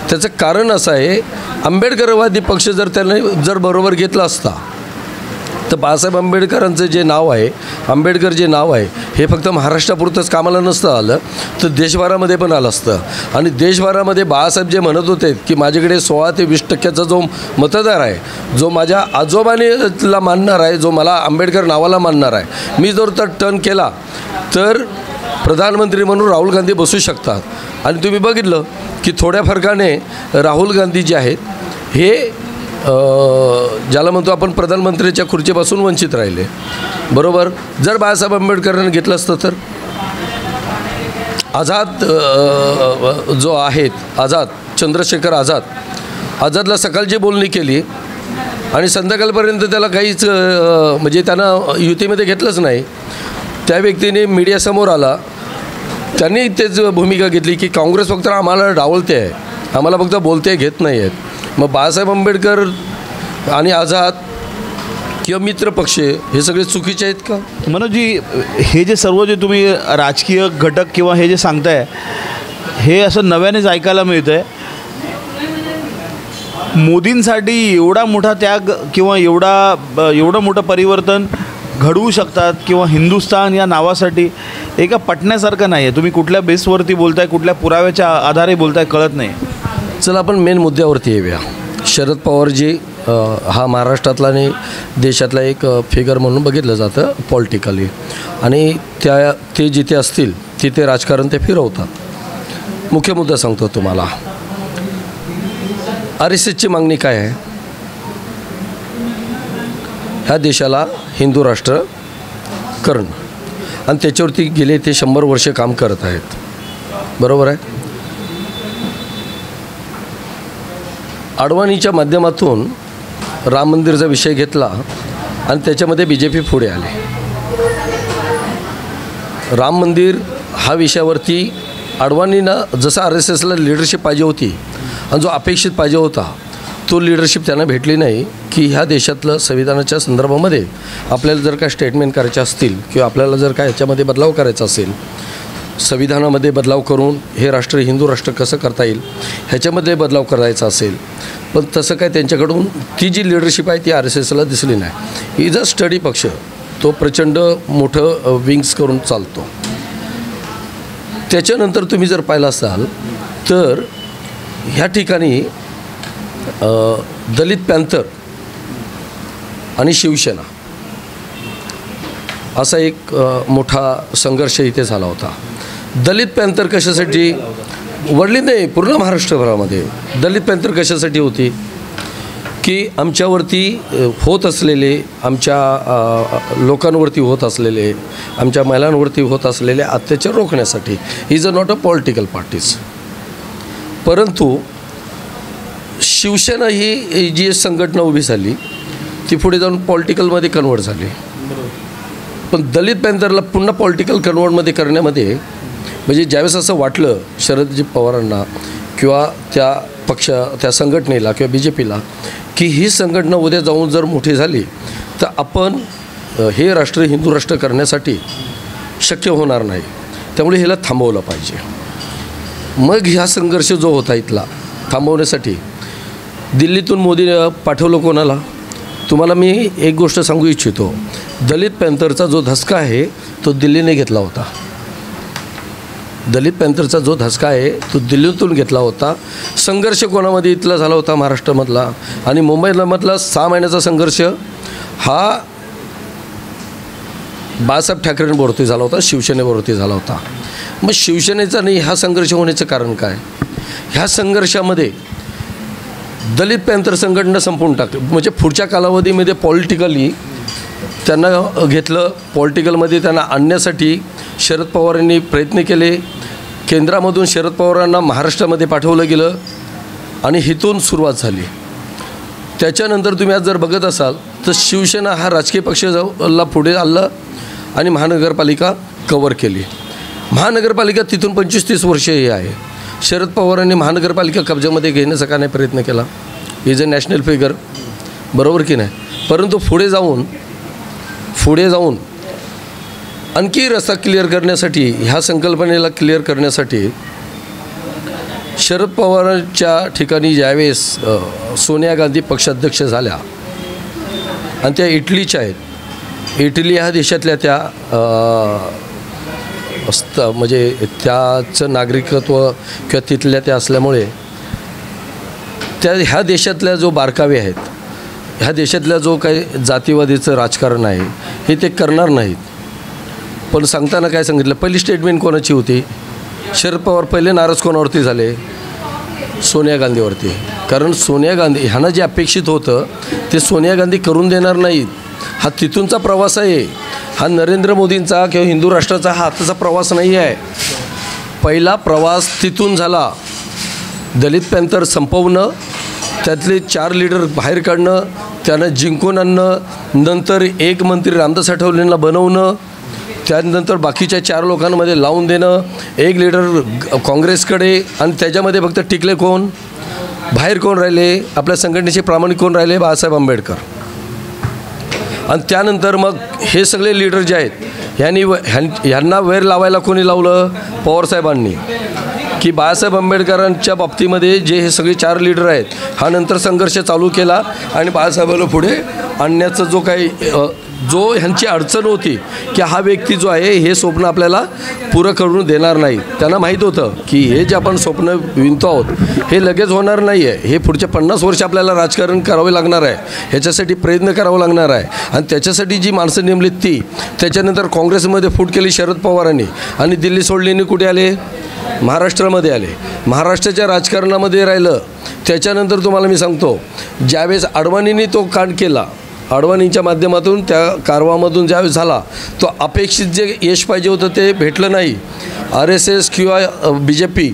त्याचं कारण असं आहे, आंबेडकरवादी पक्ष जर त्याने जर बरोबर घेतला असता तर बाळासाहेब आंबेडकरांचं जे नाव आहे, आंबेडकर जे नाव आहे, हे फक्त महाराष्ट्रापुरतंच कामाला नसतं आलं, तर देशभरामध्ये पण आलं असतं. आणि देशभरामध्ये बाळासाहेब जे म्हणत होते की माझ्याकडे 16 ते 20% जो मतदार आहे, जो माझ्या आजोबानेला मानणार आहे, जो मला आंबेडकर नावाला मानणार आहे, मी जर तर टर्न केला तर प्रधानमंत्री म्हणून राहुल गांधी बसू शकतात. आणि तुम्ही बघितलं की थोड्या फरकाने राहुल गांधी जे आहेत हे ज्याला म्हणतो आपण प्रधानमंत्र्याच्या खुर्चीपासून वंचित राहिले. बरोबर. जर बाळासाहेब आंबेडकरांनी घेतलं असतं तर आझाद जो आहेत, आझाद चंद्रशेखर आझादला सकाळची बोलणी केली आणि संध्याकाळपर्यंत त्याला काहीच म्हणजे त्यांना युतीमध्ये घेतलंच नाही. त्या व्यक्तीने मीडियासमोर आला, त्यांनी तेच भूमिका घेतली की काँग्रेस फक्त आम्हाला डावलते आहे, आम्हाला फक्त बोलते घेत नाही आहेत. मग बाळासाहेब आंबेडकर आणि आझाद किंवा मित्र पक्ष हे सगळे चुकीचे आहेत का? मनोजी, हे जे सर्व जे तुम्ही राजकीय घटक किंवा हे जे सांगताय, हे असं नव्यानेच ऐकायला मिळतं आहे. मोदींसाठी एवढा मोठा त्याग किंवा एवढं मोठं परिवर्तन घडवू शकतात किंवा हिंदुस्थान या नावासाठी एका पटण्यासारखं नाही आहे. तुम्ही कुठल्या बेसवरती बोलताय, कुठल्या पुराव्याच्या आधारे बोलताय कळत नाही. चला आपण मेन मुद्द्यावरती येऊया. शरद पवारजी हा महाराष्ट्रातला आणि देशातला एक फिगर म्हणून बघितलं जातं पॉलिटिकली, आणि ते जिथे असतील तिथे राजकारण ते फिरवतात. मुख्य मुद्दा सांगतो तुम्हाला. RSSची मागणी काय आहे? ह्या देशाला हिंदू राष्ट्र करणं, आणि त्याच्यावरती गेले ते 100 वर्ष काम करत आहेत. बरोबर आहे. अडवाणीच्या माध्यमातून राम मंदिरचा विषय घेतला आणि त्याच्यामध्ये BJP पुढे आले. राम मंदिर हा विषयावरती अडवाणीनं जसं RSSला लिडरशिप पाहिजे होती आणि जो अपेक्षित पाहिजे होता तो लिडरशिप त्यांना भेटली नाही की ह्या देशातलं संविधानाच्या संदर्भामध्ये आपल्याला जर काय स्टेटमेंट करायचे असतील किंवा आपल्याला जर काय याच्यामध्ये बदलाव करायचा असेल, संविधानामध्ये बदलाव करून हे राष्ट्र हिंदू राष्ट्र कसं करता येईल ह्याच्यामध्ये बदलाव करायचा असेल, पण तसं काय त्यांच्याकडून ती जी लिडरशिप आहे ती RSSला दिसली नाही. इज अ स्टडी पक्ष, तो प्रचंड मोठं विंग्स करून चालतो. त्याच्यानंतर तुम्ही जर पाहिलं असाल तर ह्या ठिकाणी दलित पॅन्थर आणि शिवसेना असा एक मोठा संघर्ष इथे झाला होता. दलित पॅन्थर कशासाठी वडली नाही, पूर्ण महाराष्ट्रभरामध्ये दलित पॅन्थर कशासाठी होती की आमच्यावरती होत असलेले, आमच्या लोकांवरती होत असलेले, आमच्या महिलांवरती होत असलेले अत्याचार रोखण्यासाठी. Is a not a political parties. परंतु शिवसेना ही जी संघटना उभी झाली ती पुढे जाऊन पॉलिटिकलमध्ये कन्वर्ट झाली. पण दलित पॅन्थरला पुन्हा पॉलिटिकल कन्वर्टमध्ये करण्यामध्ये म्हणजे ज्यावेळेस असं वाटलं शरदजी पवारांना किंवा त्या संघटनेला किंवा BJPला की ही संघटना उद्या जाऊन जर मोठी झाली तर आपण हे राष्ट्र हिंदू राष्ट्र करण्यासाठी शक्य होणार नाही, त्यामुळे ह्याला थांबवलं पाहिजे. मग ह्या संघर्ष जो होता इथला थांबवण्यासाठी दिल्लीतून मोदी पाठवलं कोणाला? तुम्हाला मी एक गोष्ट सांगू इच्छितो, दलित पॅन्थरचा जो धसका आहे तो दिल्लीने घेतला होता. दलित पॅन्थरचा जो धसका आहे तो दिल्लीतून घेतला होता. संघर्ष कोणामध्ये इथला झाला होता? महाराष्ट्रामधला. आणि मुंबईमधला 6 महिन्याचा संघर्ष हा बाळासाहेब ठाकरेंबरोबर झाला होता, शिवसेनेबरोबर झाला होता. मग शिवसेनेचा नाही हा संघर्ष होण्याचं कारण काय? ह्या संघर्षामध्ये दलित पॅन्थर संघटना संपवून टाकली. म्हणजे पुढच्या कालावधीमध्ये पॉलिटिकली त्यांना घेतलं, पॉलिटिकलमध्ये त्यांना आणण्यासाठी शरद पवारांनी प्रयत्न केले. केंद्रामधून शरद पवारांना महाराष्ट्रामध्ये पाठवलं गेलं आणि इथून सुरुवात झाली. त्याच्यानंतर तुम्ही आज जर बघत असाल तर शिवसेना हा राजकीय पक्षाला पुढे आणलं आणि महानगरपालिका कवर केली. महानगरपालिका तिथून 25-30 वर्ष हे आहे. शरद पवारांनी महानगरपालिका कब्जामध्ये घेण्याचा का नाही प्रयत्न केला? इज अ नॅशनल फिगर, बरोबर की नाही? परंतु पुढे जाऊन पुढे जाऊन आणखी रस्ता क्लिअर करण्यासाठी, ह्या संकल्पनेला क्लिअर करण्यासाठी शरद पवारांच्या ठिकाणी ज्यावेळेस सोनिया गांधी पक्षाध्यक्ष झाल्या आणि त्या इटलीच्या आहेत, इटली ह्या देशातल्या त्या म्हणजे त्याचं नागरिकत्व किंवा तिथल्या त्या असल्यामुळे त्या ह्या देशातल्या जो बारकावे आहेत, ह्या देशातल्या जो काही जातीवादीचं राजकारण आहे हे ते करणार नाहीत. पण सांगताना काय सांगितलं, पहिली स्टेटमेंट कोणाची होती? शरद पवार पहिले नाराज कोणावरती झाले? सोनिया गांधीवरती. कारण सोनिया गांधी ह्यांना जे अपेक्षित होतं ते सोनिया गांधी करून देणार नाहीत. हा तिथूनचा प्रवास आहे, हा नरेंद्र मोदींचा किंवा हिंदू राष्ट्राचा हा आताचा प्रवास नाही आहे. पहिला प्रवास तिथून झाला, दलित पॅंथर संपवणं, त्यातले 4 लीडर बाहेर काढणं, त्यांना जिंकून आणणं, नंतर एक मंत्री रामदास आठवलेंना बनवणं, त्यानंतर बाकीच्या 4 लोकांमध्ये लावून देणं, एक लीडर काँग्रेसकडे, आणि त्याच्यामध्ये फक्त टिकले कोण? बाहेर कोण राहिले? आपल्या संघटनेचे प्रामाणिक कोण राहिले? बाळासाहेब आंबेडकर. आणि त्यानंतर मग हे सगळे लीडर जे आहेत ह्यांना वैर लावायला कोणी लावलं? पवारसाहेबांनी. की बाळासाहेब आंबेडकरांच्या बाबतीमध्ये जे हे सगळे 4 लीडर आहेत, हा नंतर संघर्ष चालू केला आणि बाळासाहेबांना पुढे आणण्याचं जो काही जो ह्यांची अडचण होती की हा व्यक्ती जो आहे हे स्वप्न आपल्याला पुरं करून देणार नाही. त्यांना माहीत होतं की हे जे आपण स्वप्न विणतो आहोत हे लगेच होणार नाही आहे, हे पुढच्या 50 वर्ष आपल्याला राजकारण करावे लागणार आहे, ह्याच्यासाठी प्रयत्न करावा लागणार आहे. आणि त्याच्यासाठी जी माणसं नेमलीत ती, त्याच्यानंतर काँग्रेसमध्ये फूट केली शरद पवारांनी आणि दिल्ली सोडलीने कुठे आले? महाराष्ट्रामध्ये आले. महाराष्ट्राच्या राजकारणामध्ये राहिलं. त्याच्यानंतर तुम्हाला मी सांगतो, ज्यावेळेस अडवाणींनी तो कांड केला, अडवाणींच्या माध्यमातून त्या कारवामधून ज्यावेळेस झाला, तो अपेक्षित जे यश पाहिजे होतं ते भेटलं नाही. RSS किंवा BJP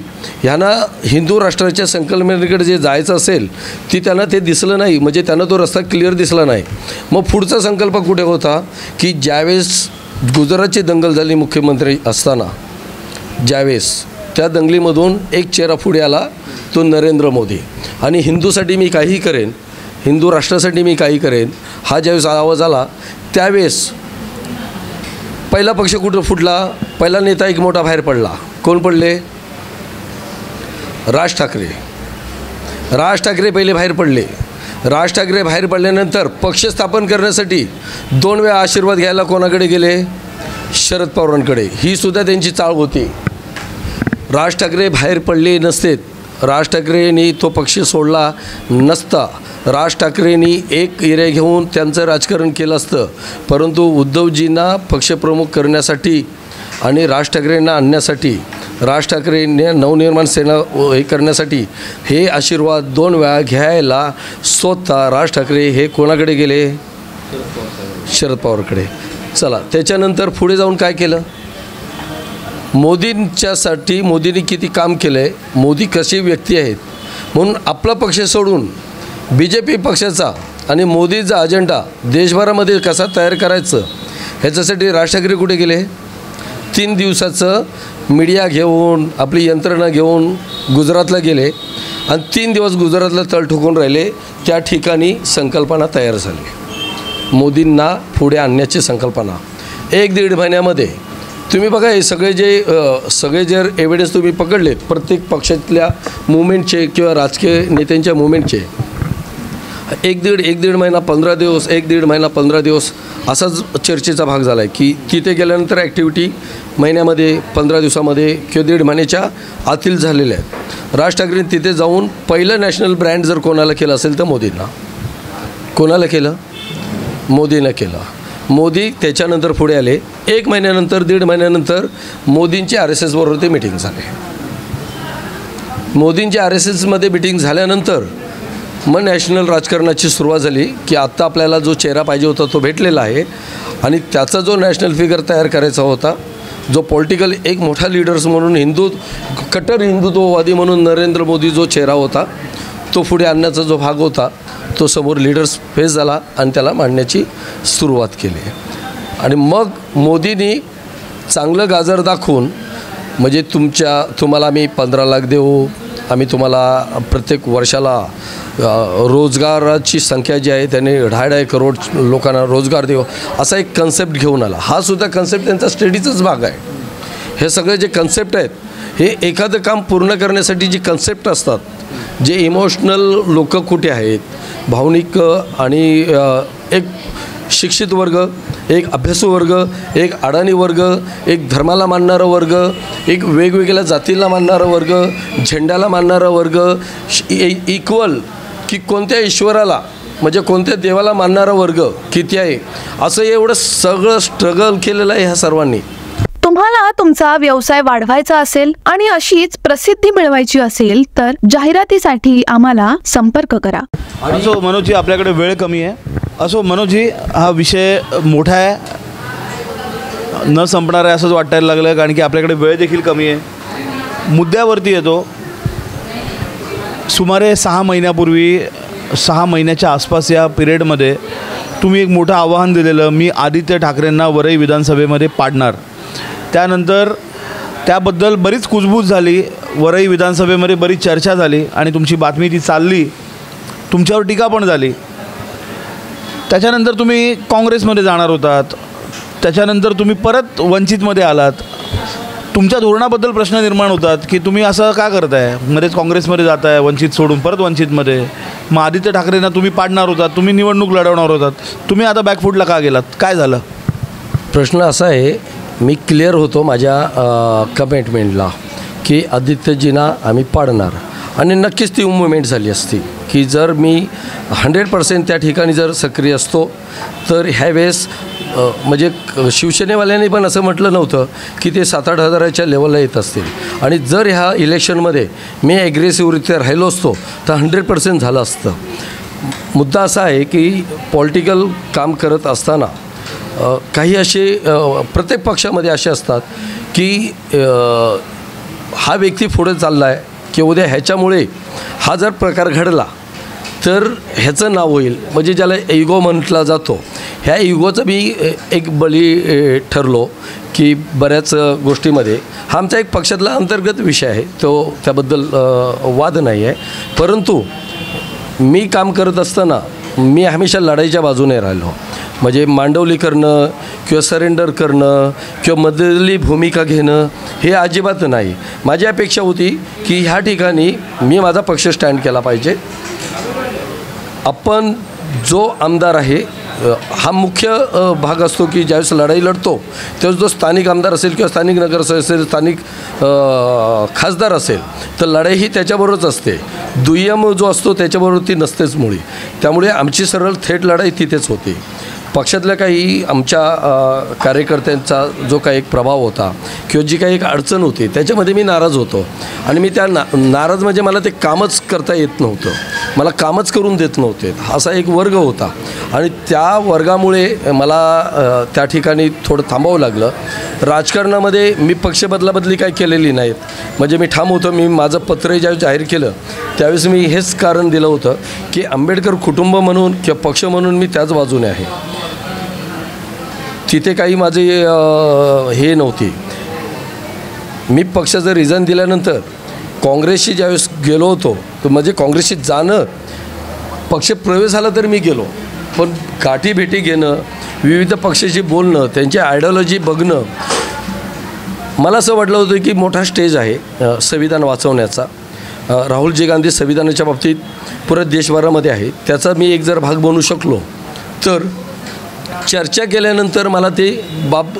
ह्यांना हिंदू राष्ट्राच्या संकल्पनेकडे जे जायचं असेल ती त्यांना ते दिसलं नाही, म्हणजे त्यांना तो रस्ता क्लिअर दिसला नाही. मग पुढचा संकल्प कुठे होता की ज्यावेळेस गुजरातची दंगल झाली मुख्यमंत्री असताना, ज्यावेळेस त्या दंगलीमधून एक चेहरा पुढे आला, तो नरेंद्र मोदी. आणि हिंदूसाठी मी काहीही करेन, हिंदू राष्ट्रासाठी मी काही करेन, हा ज्यावेळेस आवाज आला त्यावेळेस पहिला पक्ष कुठं फुटला? पहिला नेता एक मोठा बाहेर पडला. कोण पडले? राज ठाकरे. राज ठाकरे पहिले बाहेर पडले. राज ठाकरे बाहेर पडल्यानंतर पक्ष स्थापन करण्यासाठी 2 वेळा आशीर्वाद घ्यायला कोणाकडे गेले? शरद पवारांकडे. ही सुद्धा त्यांची चाळ होती. राज ठाकरे बाहेर पडले नसते, राज ठाकरेंनी तो पक्ष सोडला नसता, राज ठाकरेंनी एक एरिया घेऊन त्यांचं राजकारण केलं असतं. परंतु उद्धवजींना पक्षप्रमुख करण्यासाठी आणि राज ठाकरेंना आणण्यासाठी, राज ठाकरेंनी नवनिर्माण सेना हे करण्यासाठी हे आशीर्वाद 2 वेळा घ्यायला स्वतः राज ठाकरे हे कोणाकडे गेले? शरद पवारकडे. चला, त्याच्यानंतर पुढे जाऊन काय केलं? मोदींच्यासाठी मोदींनी किती काम केलं आहे, मोदी कशी व्यक्ती आहेत म्हणून आपला पक्ष सोडून BJP पक्षाचा आणि मोदीचा अजेंडा देशभरामध्ये कसा तयार करायचं ह्याच्यासाठी राज ठाकरे कुठे गेले? 3 दिवसाचं मीडिया घेऊन, आपली यंत्रणा घेऊन गुजरातला गेले आणि 3 दिवस गुजरातला तळ ठोकून राहिले. त्या ठिकाणी संकल्पना तयार झाली, मोदींना पुढे आणण्याची संकल्पना. 1-1.5 महिन्यामध्ये तुम्ही बघा, हे सगळे जर एव्हिडन्स तुम्ही पकडलेत प्रत्येक पक्षातल्या मुवमेंटचे किंवा राजकीय नेत्यांच्या मुवमेंटचे, 1-1.5 महिना 15 दिवस, 1-1.5 महिना 15 दिवस असाच चर्चेचा भाग झाला आहे की तिथे गेल्यानंतर ॲक्टिव्हिटी महिन्यामध्ये 15 दिवसामध्ये किंवा 1.5 महिन्याच्या आतील झालेल्या आहेत. राज ठाकरेंनी तिथे जाऊन पहिलं नॅशनल ब्रँड जर कोणाला केलं असेल तर मोदींना. कोणाला केलं? मोदींना केलं. मोदी त्याच्यानंतर पुढे आले. 1 महिन्यानंतर 1.5 महिन्यानंतर मोदींची RSS बरोबर ते मिटिंग झाले. मोदींची RSSमध्ये मिटिंग झाल्यानंतर मग नॅशनल राजकारणाची सुरुवात झाली की आत्ता आपल्याला जो चेहरा पाहिजे होता तो भेटलेला आहे आणि त्याचा जो नॅशनल फिगर तयार करायचा होता, जो पॉलिटिकल एक मोठा लीडर्स म्हणून कट्टर हिंदुत्ववादी म्हणून नरेंद्र मोदी जो चेहरा होता तो पुढे आणण्याचा जो भाग होता तो समोर लीडर्स फेस झाला आणि त्याला मांडण्याची सुरुवात केली. आणि मग मोदींनी चांगलं गाजर दाखवून, म्हणजे तुम्हाला आम्ही 15 लाख देऊ, आम्ही तुम्हाला प्रत्येक वर्षाला रोजगाराची संख्या जी आहे त्याने 2.5 करोड लोकांना रोजगार देऊ असा एक कन्सेप्ट घेऊन आला. हा सुद्धा कन्सेप्ट त्यांचा स्टडीचाच भाग आहे. हे सगळे जे कन्सेप्ट आहेत हे एखादं काम पूर्ण करण्यासाठी जी कन्सेप्ट असतात, जे इमोशनल लोक कुठे आहेत, भावनिक आणि एक शिक्षित वर्ग, एक अभ्यासू वर्ग, एक अडाणी वर्ग, एक धर्माला मानणारा वर्ग, एक वेगवेगळ्या जातीला मानणारा वर्ग, झेंड्याला मानणारा वर्ग, इक्वल की कोणत्या ईश्वराला म्हणजे कोणत्या देवाला मानणारा वर्ग किती आहे, असं एवढं सगळं स्ट्रगल केलेलं आहे ह्या सर्वांनी. तुम्हाला तुमचा व्यवसाय वाढवायचा असेल आणि अशीच प्रसिद्धी मिळवायची असेल तर जाहिरातीसाठी आम्हाला संपर्क करा. असो मनोजी, आपल्याकडे वेळ कमी आहे. असो मनोजी, हा विषय मोठा आहे, न संपणार आहे असंच वाटायला लागलं, कारण की आपल्याकडे वेळ देखील कमी आहे. मुद्द्यावरती येतो. सुमारे 6 महिन्यापूर्वी, 6 महिन्याच्या आसपास या पिरियडमध्ये तुम्ही एक मोठं आवाहन दिलेलं, मी आदित्य ठाकरेंना वरई विधानसभेमध्ये पाडणार. त्यानंतर त्याबद्दल बरीच कुजबूज झाली, वरई विधानसभेमध्ये बरीच चर्चा झाली आणि तुमची बातमी ती चालली, तुमच्यावर टीका पण झाली. त्याच्यानंतर तुम्ही काँग्रेसमध्ये जाणार होतात, त्याच्यानंतर तुम्ही परत वंचितमध्ये आलात. तुमच्या धोरणाबद्दल प्रश्न निर्माण होतात की तुम्ही असं का करताय, मध्येच काँग्रेसमध्ये जात आहे, वंचित सोडून परत वंचितमध्ये. मग आदित्य ठाकरेंना तुम्ही पाडणार होतात, तुम्ही निवडणूक लढवणार होतात, तुम्ही आता बॅकफूटला का गेलात, काय झालं? प्रश्न असा आहे, मी क्लिअर होतो माझ्या कमिटमेंटला की आदित्यजींना आम्ही पाडणार आणि नक्कीच ती मुवमेंट झाली असती की जर मी 100% त्या ठिकाणी जर सक्रिय असतो तर ह्यावेळेस म्हणजे शिवसेनेवाल्यांनी पण असं म्हटलं नव्हतं की ते 7-8 हजाराच्या लेवलला येत असतील. आणि जर ह्या इलेक्शनमध्ये मी ॲग्रेसिव्हरित्या राहिलो असतो तर 100% झालं असतं. मुद्दा असा आहे की पॉलिटिकल काम करत असताना काही असे प्रत्येक पक्षामध्ये असे असतात की हा व्यक्ती पुढे चालला आहे की उद्या ह्याच्यामुळे हा जर प्रकार घडला तर ह्याचं नाव होईल, म्हणजे ज्याला इगो म्हटला जातो. ह्या इगोचं मी एक बळी ठरलो की बऱ्याच गोष्टीमध्ये. हा आमचा एक पक्षातला अंतर्गत विषय आहे, तो त्याबद्दल वाद नाही आहे. परंतु मी काम करत असताना मी हमेशा लढाईच्या बाजूने राहिलो. म्हणजे मांडवली करणं किंवा सरेंडर करणं किंवा मधली भूमिका घेणं हे अजिबात नाही. माझी अपेक्षा होती की ह्या ठिकाणी मी माझा पक्ष स्टँड केला पाहिजे. आपण जो आमदार आहे हा मुख्य भाग असतो की ज्यावेळेस लढाई लढतो त्यावेळेस जो स्थानिक आमदार असेल किंवा स्थानिक नगरसेवक असेल, स्थानिक खासदार असेल तर लढाई ही त्याच्याबरोबरच असते. दुय्यम जो असतो त्याच्याबरोबर ती नसतेच मुळी. त्यामुळे आमची सरळ थेट लढाई तिथेच होती. पक्षातल्या काही आमच्या कार्यकर्त्यांचा जो काही एक प्रभाव होता किंवा जी काही एक अडचण होती त्याच्यामध्ये मी नाराज होतो. आणि मी त्या नाराज म्हणजे मला ते कामच करता येत नव्हतं, मला कामच करून देत नव्हते, असा एक वर्ग होता. आणि त्या वर्गामुळे मला त्या ठिकाणी थोडं थांबावं लागलं. राजकारणामध्ये मी पक्ष बदलाबदली काही केलेली नाहीत. म्हणजे मी ठाम होतो. मी माझं पत्रही ज्यावेळेस जाहीर केलं त्यावेळेस मी हेच कारण दिलं होतं की आंबेडकर कुटुंब म्हणून किंवा पक्ष म्हणून मी त्याच बाजूने आहे. तिथे काही माझे हे नव्हती. मी पक्षाचं रिझन दिल्यानंतर काँग्रेसशी ज्यावेळेस गेलो होतो तर म्हणजे काँग्रेसशी जाणं, पक्ष प्रवेश झाला तर मी गेलो, पण गाठीभेटी घेणं, विविध पक्षाशी बोलणं, त्यांची आयडिओलॉजी बघणं, मला असं वाटलं होतं की मोठा स्टेज आहे संविधान वाचवण्याचा. राहुलजी गांधी संविधानाच्या बाबतीत पुऱ्या देशभरामध्ये आहे, त्याचा मी एक जर भाग बनू शकलो तर चर्चा केल्यानंतर मला ते बाब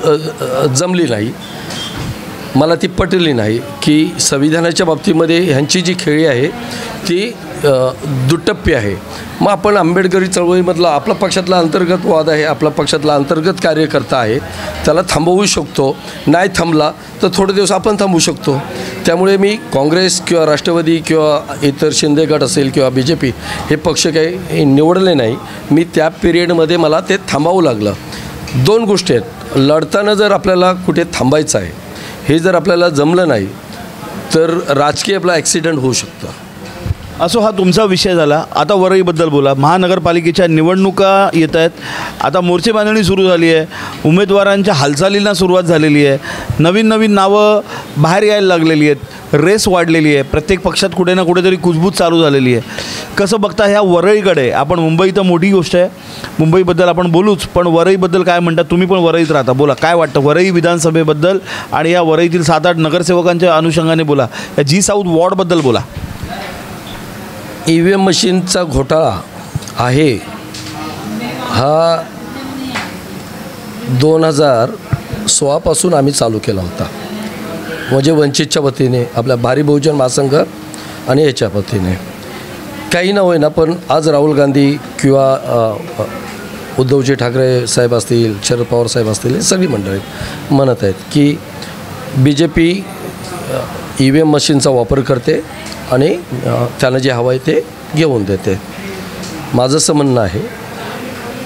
जमली नाही, मला ती पटली नाही की संविधानाच्या बाबतीमध्ये ह्यांची जी खेळी आहे ती दुटप्पी आहे. मग आपण आंबेडकरी चळवळीमधला आपला पक्षातला अंतर्गत वाद आहे, आपला पक्षातला अंतर्गत कार्यकर्ता आहे, त्याला थांबवू शकतो. नाही थांबला तर थोडे दिवस आपण थांबवू शकतो. त्यामुळे मी काँग्रेस किंवा राष्ट्रवादी किंवा इतर शिंदे गट असेल किंवा BJP हे पक्ष काही निवडले नाही. मी त्या पिरियडमध्ये मला ते थांबावं लागलं. 2 गोष्टी आहेत. लढताना जर आपल्याला कुठे थांबायचं आहे, हे जर आपल्याला जमलं नाही तर राजकीय आपला ॲक्सिडेंट होऊ शकतं. असो, हा तुमचा विषय झाला. आता वरईबद्दल बोला. महानगरपालिकेच्या निवडणुका येत आहेत. आता मोर्चे बांधणी सुरू झाली आहे. उमेदवारांच्या हालचालींना सुरुवात झालेली आहे. नवीन नवीन नावं बाहेर यायला लागलेली आहेत. रेस वाढलेली आहे. प्रत्येक पक्षात कुठे ना कुठेतरी कुजबूज चालू झालेली आहे. कसं बघता ह्या वरईकडे? आपण मुंबई तर मोठी गोष्ट आहे, मुंबईबद्दल आपण बोलूच, पण वरईबद्दल काय म्हणतात? तुम्ही पण वरईत राहता, बोला काय वाटतं वरई विधानसभेबद्दल आणि या वरईतील 7-8 नगरसेवकांच्या अनुषंगाने बोला. या जी साऊथ वॉर्डबद्दल बोला. EVM मशीनचा घोटाळा आहे हा 2016 आम्ही चालू केला होता. म्हणजे वंचितच्या वतीने, आपल्या भारी बहुजन महासंघ आणि याच्या वतीने काही न होईना, पण आज राहुल गांधी किंवा उद्धवजी ठाकरे साहेब असतील, शरद पवार साहेब असतील, हे सगळी मंडळी म्हणत आहेत की BJP EVM मशीनचा वापर करते आणि त्यांना जे हवं आहे ते घेऊन देते. माझं असं म्हणणं आहे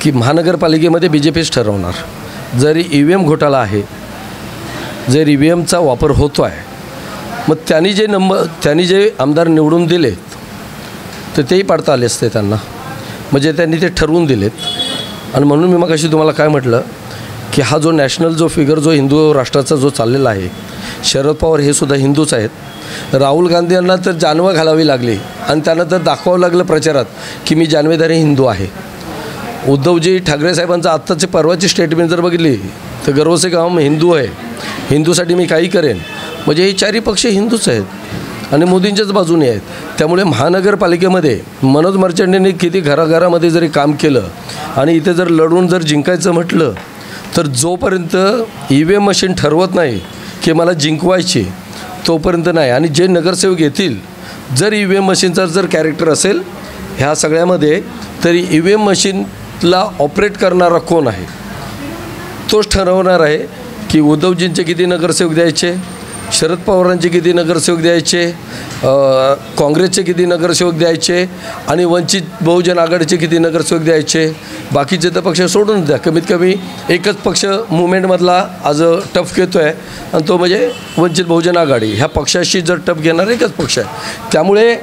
की महानगरपालिकेमध्ये BJPच ठरवणार. जरी EVM घोटाळा आहे, जर EVMचा वापर होतो आहे, मग त्यांनी जे आमदार निवडून दिलेत तर तेही पाडता आले असते त्यांना. म्हणजे त्यांनी ते ठरवून दिलेत. आणि म्हणून मी मग अशी तुम्हाला काय म्हटलं की हा जो नॅशनल जो फिगर जो हिंदू राष्ट्राचा जो चाललेला आहे, शरद पवार हे सुद्धा हिंदूच आहेत. राहुल गांधी यांना तर जानवा घालावी लागली आणि त्यांना तर दाखवावं लागलं प्रचारात की मी जानवेदारी हिंदू आहे. उद्धवजी ठाकरे साहेबांचं आत्ताची परवाची स्टेटमेंट जर बघितली तर गर्व से कहूँ मैं हिंदू आहे, हिंदूसाठी मी काही करेन. म्हणजे हे चारही पक्ष हिंदूच आहेत आणि मोदींच्याच बाजूने आहेत. त्यामुळे महानगरपालिकेमध्ये मनोज मर्चंटेंनी किती घराघरामध्ये जरी काम केलं आणि इथे जर लढून जर जिंकायचं म्हटलं तर जोपर्यंत EVM मशीन ठरवत नाही की मला जिंकवायची तोपर्यंत नाही. आणि जे नगरसेवक येतील, जर EVM मशीनचा जर कॅरेक्टर असेल ह्या सगळ्यामध्ये, तरी EVM मशीनला ऑपरेट करणारा कोण आहे तोच ठरवणार आहे की उद्धवजींचे किती नगरसेवक द्यायचे, शरद पवारांचे किती नगरसेवक द्यायचे, काँग्रेसचे किती नगरसेवक द्यायचे आणि वंचित बहुजन आघाडीचे किती नगरसेवक द्यायचे. बाकीचे तर पक्ष सोडून द्या. कमीत कमी एकच पक्ष मुवमेंटमधला आज टफ घेतो आहे आणि तो म्हणजे वंचित बहुजन आघाडी. ह्या पक्षाशी जर टफ घेणार एकच पक्ष आहे. त्यामुळे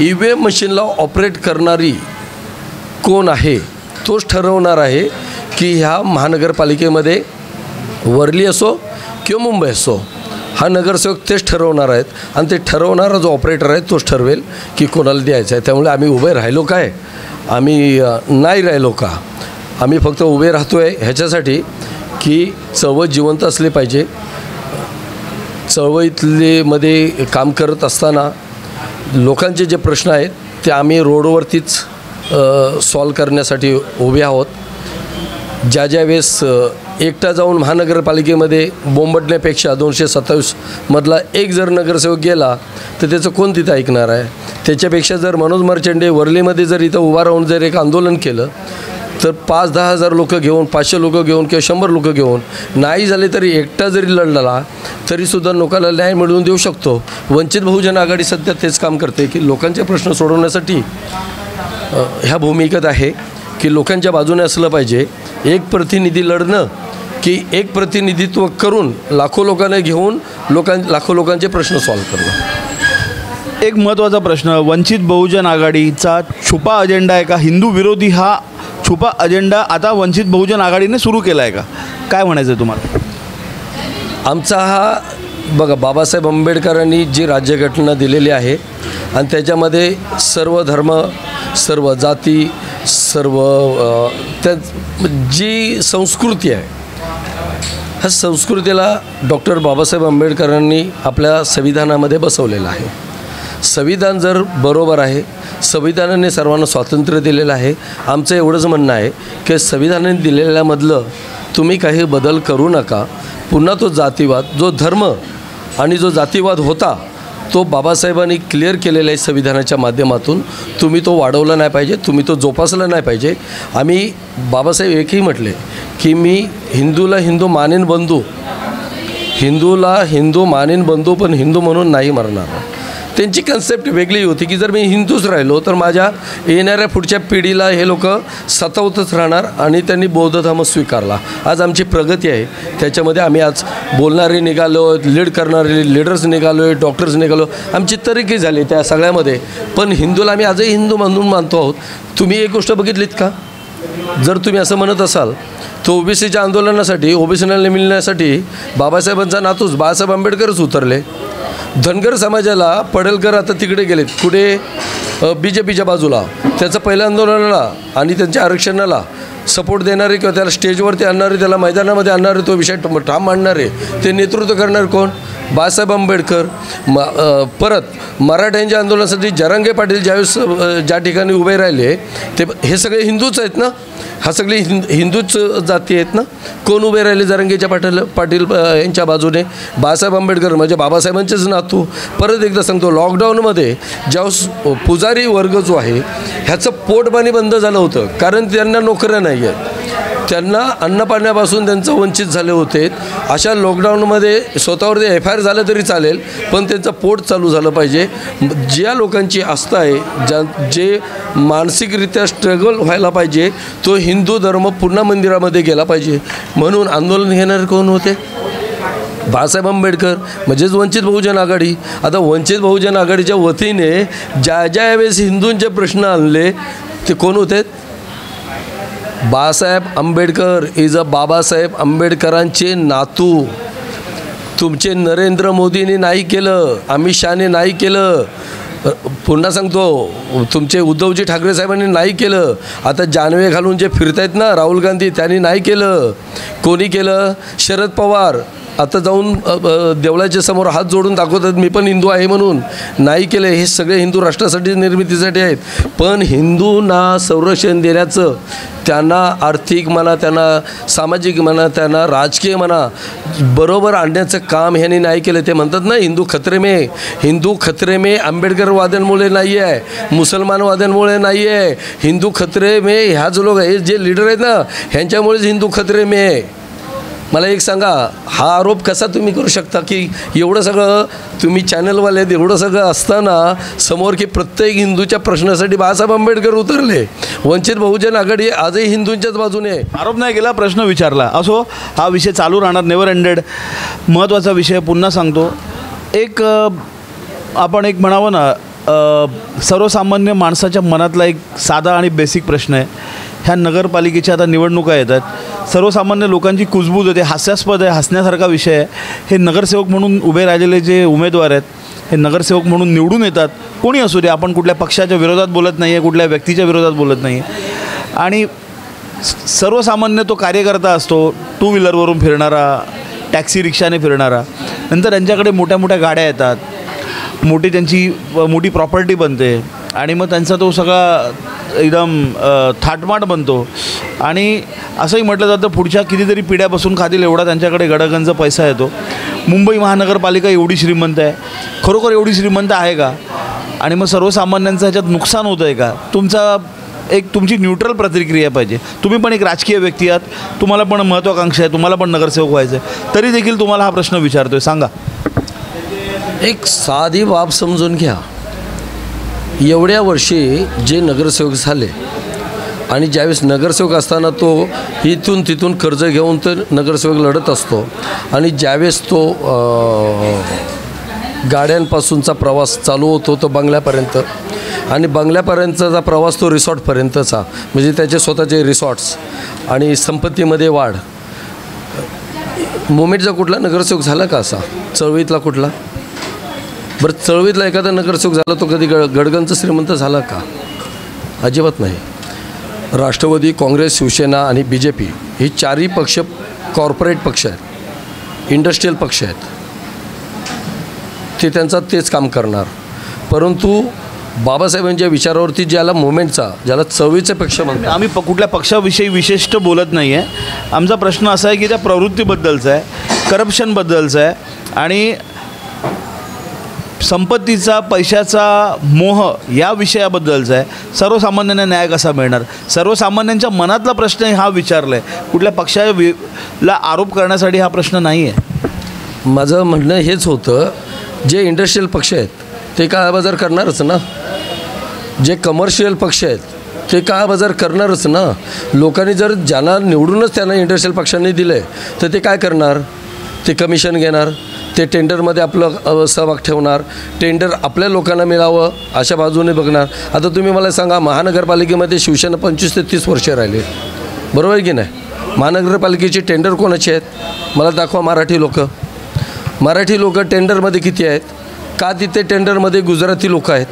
EVM मशीनला ऑपरेट करणारी कोण आहे तोच ठरवणार आहे की ह्या महानगरपालिकेमध्ये वरली असो किंवा मुंबई असो, हा नगरसेवक तेच ठरवणार आहेत. आणि ते ठरवणारा जो ऑपरेटर आहे तोच ठरवेल की कोणाला द्यायचं आहे. त्यामुळे आम्ही उभे राहिलो काय, आम्ही नाही राहिलो का, आम्ही फक्त उभे राहतो आहे ह्याच्यासाठी की चळवळ जिवंत असली पाहिजे. चळवळीतले काम करत असताना लोकांचे जे प्रश्न आहेत ते आम्ही रोडवरतीच सॉल्व करण्यासाठी उभे आहोत. ज्या वेळेस एकटा जाऊन महानगरपालिकेमध्ये बोंबडण्यापेक्षा 227 मधला एक जर नगरसेवक गेला तर त्याचं कोण तिथं ऐकणार आहे. त्याच्यापेक्षा जर मनोज मर्चंटे वर्लीमध्ये जर इथं उभा राहून जर एक आंदोलन केलं तर 5-10 हजार लोक घेऊन, 500 लोक घेऊन किंवा 100 लोक घेऊन, नाही झाले तरी एकटा जरी लढला तरीसुद्धा लोकांना न्याय मिळवून देऊ शकतो. वंचित बहुजन आघाडी सध्या तेच काम करते की लोकांचे प्रश्न सोडवण्यासाठी ह्या भूमिकेत आहे की लोकांच्या बाजूने असलं पाहिजे. एक प्रतिनिधी लढणं की एक प्रतिनिधित्व करून लाखो लोकांना घेऊन लाखो लोकांचे प्रश्न सॉल्व करणं. एक महत्त्वाचा प्रश्न, वंचित बहुजन आघाडीचा छुपा अजेंडा आहे का? हिंदू विरोधी हा छुपा अजेंडा आता वंचित बहुजन आघाडीने सुरू केला आहे का? काय म्हणायचं आहे तुम्हाला? आमचा हा बघा, बाबासाहेब आंबेडकरांनी जी राज्यघटना दिलेली आहे आणि त्याच्यामध्ये सर्व धर्म, सर्व जाती, सर्व त्या जी संस्कृती आहे, ह्या संस्कृतीला डॉक्टर बाबासाहेब आंबेडकरांनी आपल्या संविधानामध्ये बसवलेलं आहे. संविधान जर बरोबर आहे, संविधानाने सर्वांना स्वातंत्र्य दिलेलं आहे. आमचं एवढंच म्हणणं आहे की संविधानाने दिलेल्यामधलं तुम्ही काही बदल करू नका. पुन्हा तो जातीवाद, जो धर्म आणि जो जातीवाद होता तो बाबासाहेबांनी क्लिअर केलेला आहे संविधानाच्या माध्यमातून, तुम्ही तो वाढवला नाही पाहिजे, तुम्ही तो जोपासला नाही पाहिजे. आम्ही बाबासाहेब एकही म्हटले की मी हिंदूला हिंदू मानेन बंधू, हिंदूला हिंदू मानेन बंधू, पण हिंदू म्हणून नाही मरणार. त्यांची कन्सेप्ट वेगळी होती की जर मी हिंदूच राहिलो तर माझ्या येणाऱ्या पुढच्या पिढीला हे लोक सतावतच राहणार आणि त्यांनी बौद्ध धर्म स्वीकारला. आज आमची प्रगती आहे, त्याच्यामध्ये आम्ही आज बोलणारे निघालो, लीड करणारे लीडर्स निघालो आहे, डॉक्टर्स निघालो, आमची तरक्की झाली त्या सगळ्यामध्ये. पण हिंदूला आम्ही आजही हिंदू म्हणून मानतो आहोत. तुम्ही एक गोष्ट बघितलीत का, जर तुम्ही असं म्हणत असाल तो ओबीसीच्या आंदोलनासाठी ओबीसीला मिळण्यासाठी बाबासाहेबांचा नातूच बाळासाहेब आंबेडकरच उतरले. धनगर समाजाला पडळकर आता तिकडे गेलेत कुठे, BJPच्या बाजूला. त्याचं पहिल्या आंदोलनाला आणि त्यांच्या आरक्षणाला सपोर्ट देणारे किंवा त्याला स्टेजवरती आणणारे, त्याला मैदानामध्ये आणणारे, तो विषय ठाम मांडणारे, ते नेतृत्व करणारे कोण, बाळासाहेब आंबेडकर. परत मराठ्यांच्या आंदोलनासाठी जरांगे पाटील ज्यावेळेस ज्या ठिकाणी उभे राहिले ते हे सगळे हिंदूच आहेत ना, हा सगळे हिंदूच जाती आहेत ना. कोण उभे राहिले जरांगेच्या पाटील यांच्या बाजूने, बाळासाहेब आंबेडकर म्हणजे बाबासाहेबांचेच नातू. परत एकदा सांगतो, लॉकडाऊनमध्ये ज्यावेळेस पुजारी वर्ग जो आहे ह्याचं पोटपाणी बंद झालं होतं, कारण त्यांना नोकऱ्या नाही आहेत, त्यांना अन्नपाण्यापासून त्यांचं वंचित झाले होते. अशा लॉकडाऊनमध्ये स्वतःवरती FIR झालं तरी चालेल, पण त्यांचं पोट चालू झालं पाहिजे. ज्या लोकांची आस्था आहे, जे मानसिकरित्या स्ट्रगल व्हायला पाहिजे, तो हिंदू धर्म पुन्हा मंदिरामध्ये गेला पाहिजे. म्हणून आंदोलन घेणारे कोण होते, बाळासाहेब आंबेडकर म्हणजेच वंचित बहुजन आघाडी. आता वंचित बहुजन आघाडीच्या वतीने ज्या वेळेस हिंदूंचे प्रश्न आणले ते कोण होते, बाळासाहेब आंबेडकर इज बाबासाहेब आंबेडकरांचे नातू. तुमचे नरेंद्र मोदींनी नाही केलं, अमित शहाने नाही केलं, पुन्हा सांगतो तुमचे उद्धवजी ठाकरे साहेबांनी नाही केलं. आता जानवे घालून जे फिरत आहेत ना राहुल गांधी, त्यांनी नाही केलं. कोणी केलं, शरद पवार आता जाऊन देवळाच्या समोर हात जोडून दाखवतात मी पण हिंदू आहे म्हणून. नाही केलं. हे सगळे हिंदू राष्ट्रासाठी निर्मितीसाठी आहेत. पण हिंदूंना संरक्षण देण्याचं, त्यांना आर्थिक म्हणा, त्यांना सामाजिक म्हणा, त्यांना राजकीय म्हणा बरोबर आणण्याचं काम ह्यांनी नाही केलं. ते म्हणतात ना हिंदू खतरे में आंबेडकरवाद्यांमुळे नाही आहे, मुसलमानवाद्यांमुळे नाही आहे, हिंदू खतरे में ह्या जो लोक हे जे लीडर आहेत ना ह्यांच्यामुळेच हिंदू खतरे में आहे. मला एक सांगा, हा आरोप कसा तुम्ही करू शकता की एवढं सगळं तुम्ही चॅनलवाले एवढं सगळं असताना समोर की प्रत्येक हिंदूच्या प्रश्नासाठी बाळासाहेब आंबेडकर उतरले. वंचित बहुजन आघाडी आजही हिंदूंच्याच बाजूने. आरोप नाही केला, प्रश्न विचारला. असो, हा विषय चालू राहणार, नेवर एंडेड. महत्त्वाचा विषय पुन्हा सांगतो. आपण एक म्हणावं ना, सर्वसामान्य माणसाच्या मनातला एक साधा आणि बेसिक प्रश्न आहे. ह्या नगरपालिकेच्या आता निवडणुका येतात. सर्वसामान्य लोकांची कुजबूज होते, हास्यास्पद आहे, हसण्यासारखा विषय आहे. हे नगरसेवक म्हणून उभे राहिलेले जे उमेदवार आहेत, हे नगरसेवक म्हणून निवडून येतात. कोणी असू दे, आपण कुठल्या पक्षाच्या विरोधात बोलत नाही आहे, कुठल्या व्यक्तीच्या विरोधात बोलत नाही आहे. आणि सर्वसामान्य तो कार्यकर्ता असतो, टू व्हीलरवरून फिरणारा, टॅक्सी रिक्षाने फिरणारा. नंतर त्यांच्याकडे मोठ्या मोठ्या गाड्या येतात, त्यांची मोठी प्रॉपर्टी बनते आणि मग त्यांचा तो सगळा एकदम थाटमाट बनतो. आणि असंही म्हटलं जातं पुढच्या कितीतरी पिढ्यापासून खातील एवढा त्यांच्याकडे गडगंज पैसा येतो. मुंबई महानगरपालिका एवढी श्रीमंत आहे, खरोखर एवढी श्रीमंत आहे का? आणि मग सर्वसामान्यांचं ह्याच्यात नुकसान होतं आहे का? तुमची न्यूट्रल प्रतिक्रिया पाहिजे. तुम्ही पण एक राजकीय व्यक्ती आहात, तुम्हाला पण महत्त्वाकांक्षा आहे, तुम्हाला पण नगरसेवक व्हायचं आहे, तरी देखील तुम्हाला हा प्रश्न विचारतो आहे. सांगा. एक साधी बाब समजून घ्या. एवढ्या वर्षी जे नगरसेवक झाले आणि ज्यावेळेस नगरसेवक असताना तो इथून तिथून कर्ज घेऊन तर नगरसेवक लढत असतो. आणि ज्यावेळेस तो गाड्यांपासूनचा प्रवास चालू होतो तो बंगल्यापर्यंत, आणि बंगल्यापर्यंतचा प्रवास तो रिसॉर्टपर्यंतचा, म्हणजे त्याचे स्वतःचे रिसॉर्ट्स आणि संपत्तीमध्ये वाढ. मुंबईचा कुठला नगरसेवक झाला का असा? चळवळीतला कुठला? बरं, चळवळीतला एखादा नगरसेवक झाला तो कधी गडगंज श्रीमंत झाला का? अजिबात नाही. राष्ट्रवादी, काँग्रेस, शिवसेना आणि BJP हे चारही पक्ष कॉर्पोरेट पक्ष आहेत, इंडस्ट्रीयल पक्ष आहेत. ते त्यांचा तेच काम करणार. परंतु बाबासाहेबांच्या विचारावरती ज्याला मुवमेंटचा, ज्याला चळवळीचे पक्ष म्हणतात, आम्ही कुठल्या पक्षाविषयी विशिष्ट बोलत नाही आहे. आमचा प्रश्न असा आहे की त्या प्रवृत्तीबद्दलचा आहे, करप्शनबद्दलचा आहे आणि संपत्तीचा, पैशाचा मोह या विषयाबद्दलचा आहे. सर्वसामान्यांना न्याय कसा मिळणार? सर्वसामान्यांच्या मनातला प्रश्न हा विचारला आहे. कुठल्या पक्षाला आरोप करण्यासाठी हा प्रश्न नाही आहे. माझं म्हणणं हेच होतं, जे इंडस्ट्रीयल पक्ष आहेत ते काळाबाजार करणारच ना. जे कमर्शियल पक्ष आहेत ते काळाबाजार करणारच ना. लोकांनी जर ज्यांना निवडूनच त्यांना इंडस्ट्रियल पक्षांनी दिले तर ते काय करणार? ते कमिशन घेणार, ते टेंडरमध्ये आपलं सहभाग ठेवणार, टेंडर आपल्या लोकांना मिळावं अशा बाजूने बघणार. आता तुम्ही मला सांगा, महानगरपालिकेमध्ये शिवसेना 25 ते 30 वर्षे राहिले, बरोबर आहे की नाही? महानगरपालिकेची टेंडर कोणाची आहेत? मला दाखवा. मराठी लोक टेंडरमध्ये किती आहेत? का तिथे टेंडरमध्ये गुजराती लोक आहेत?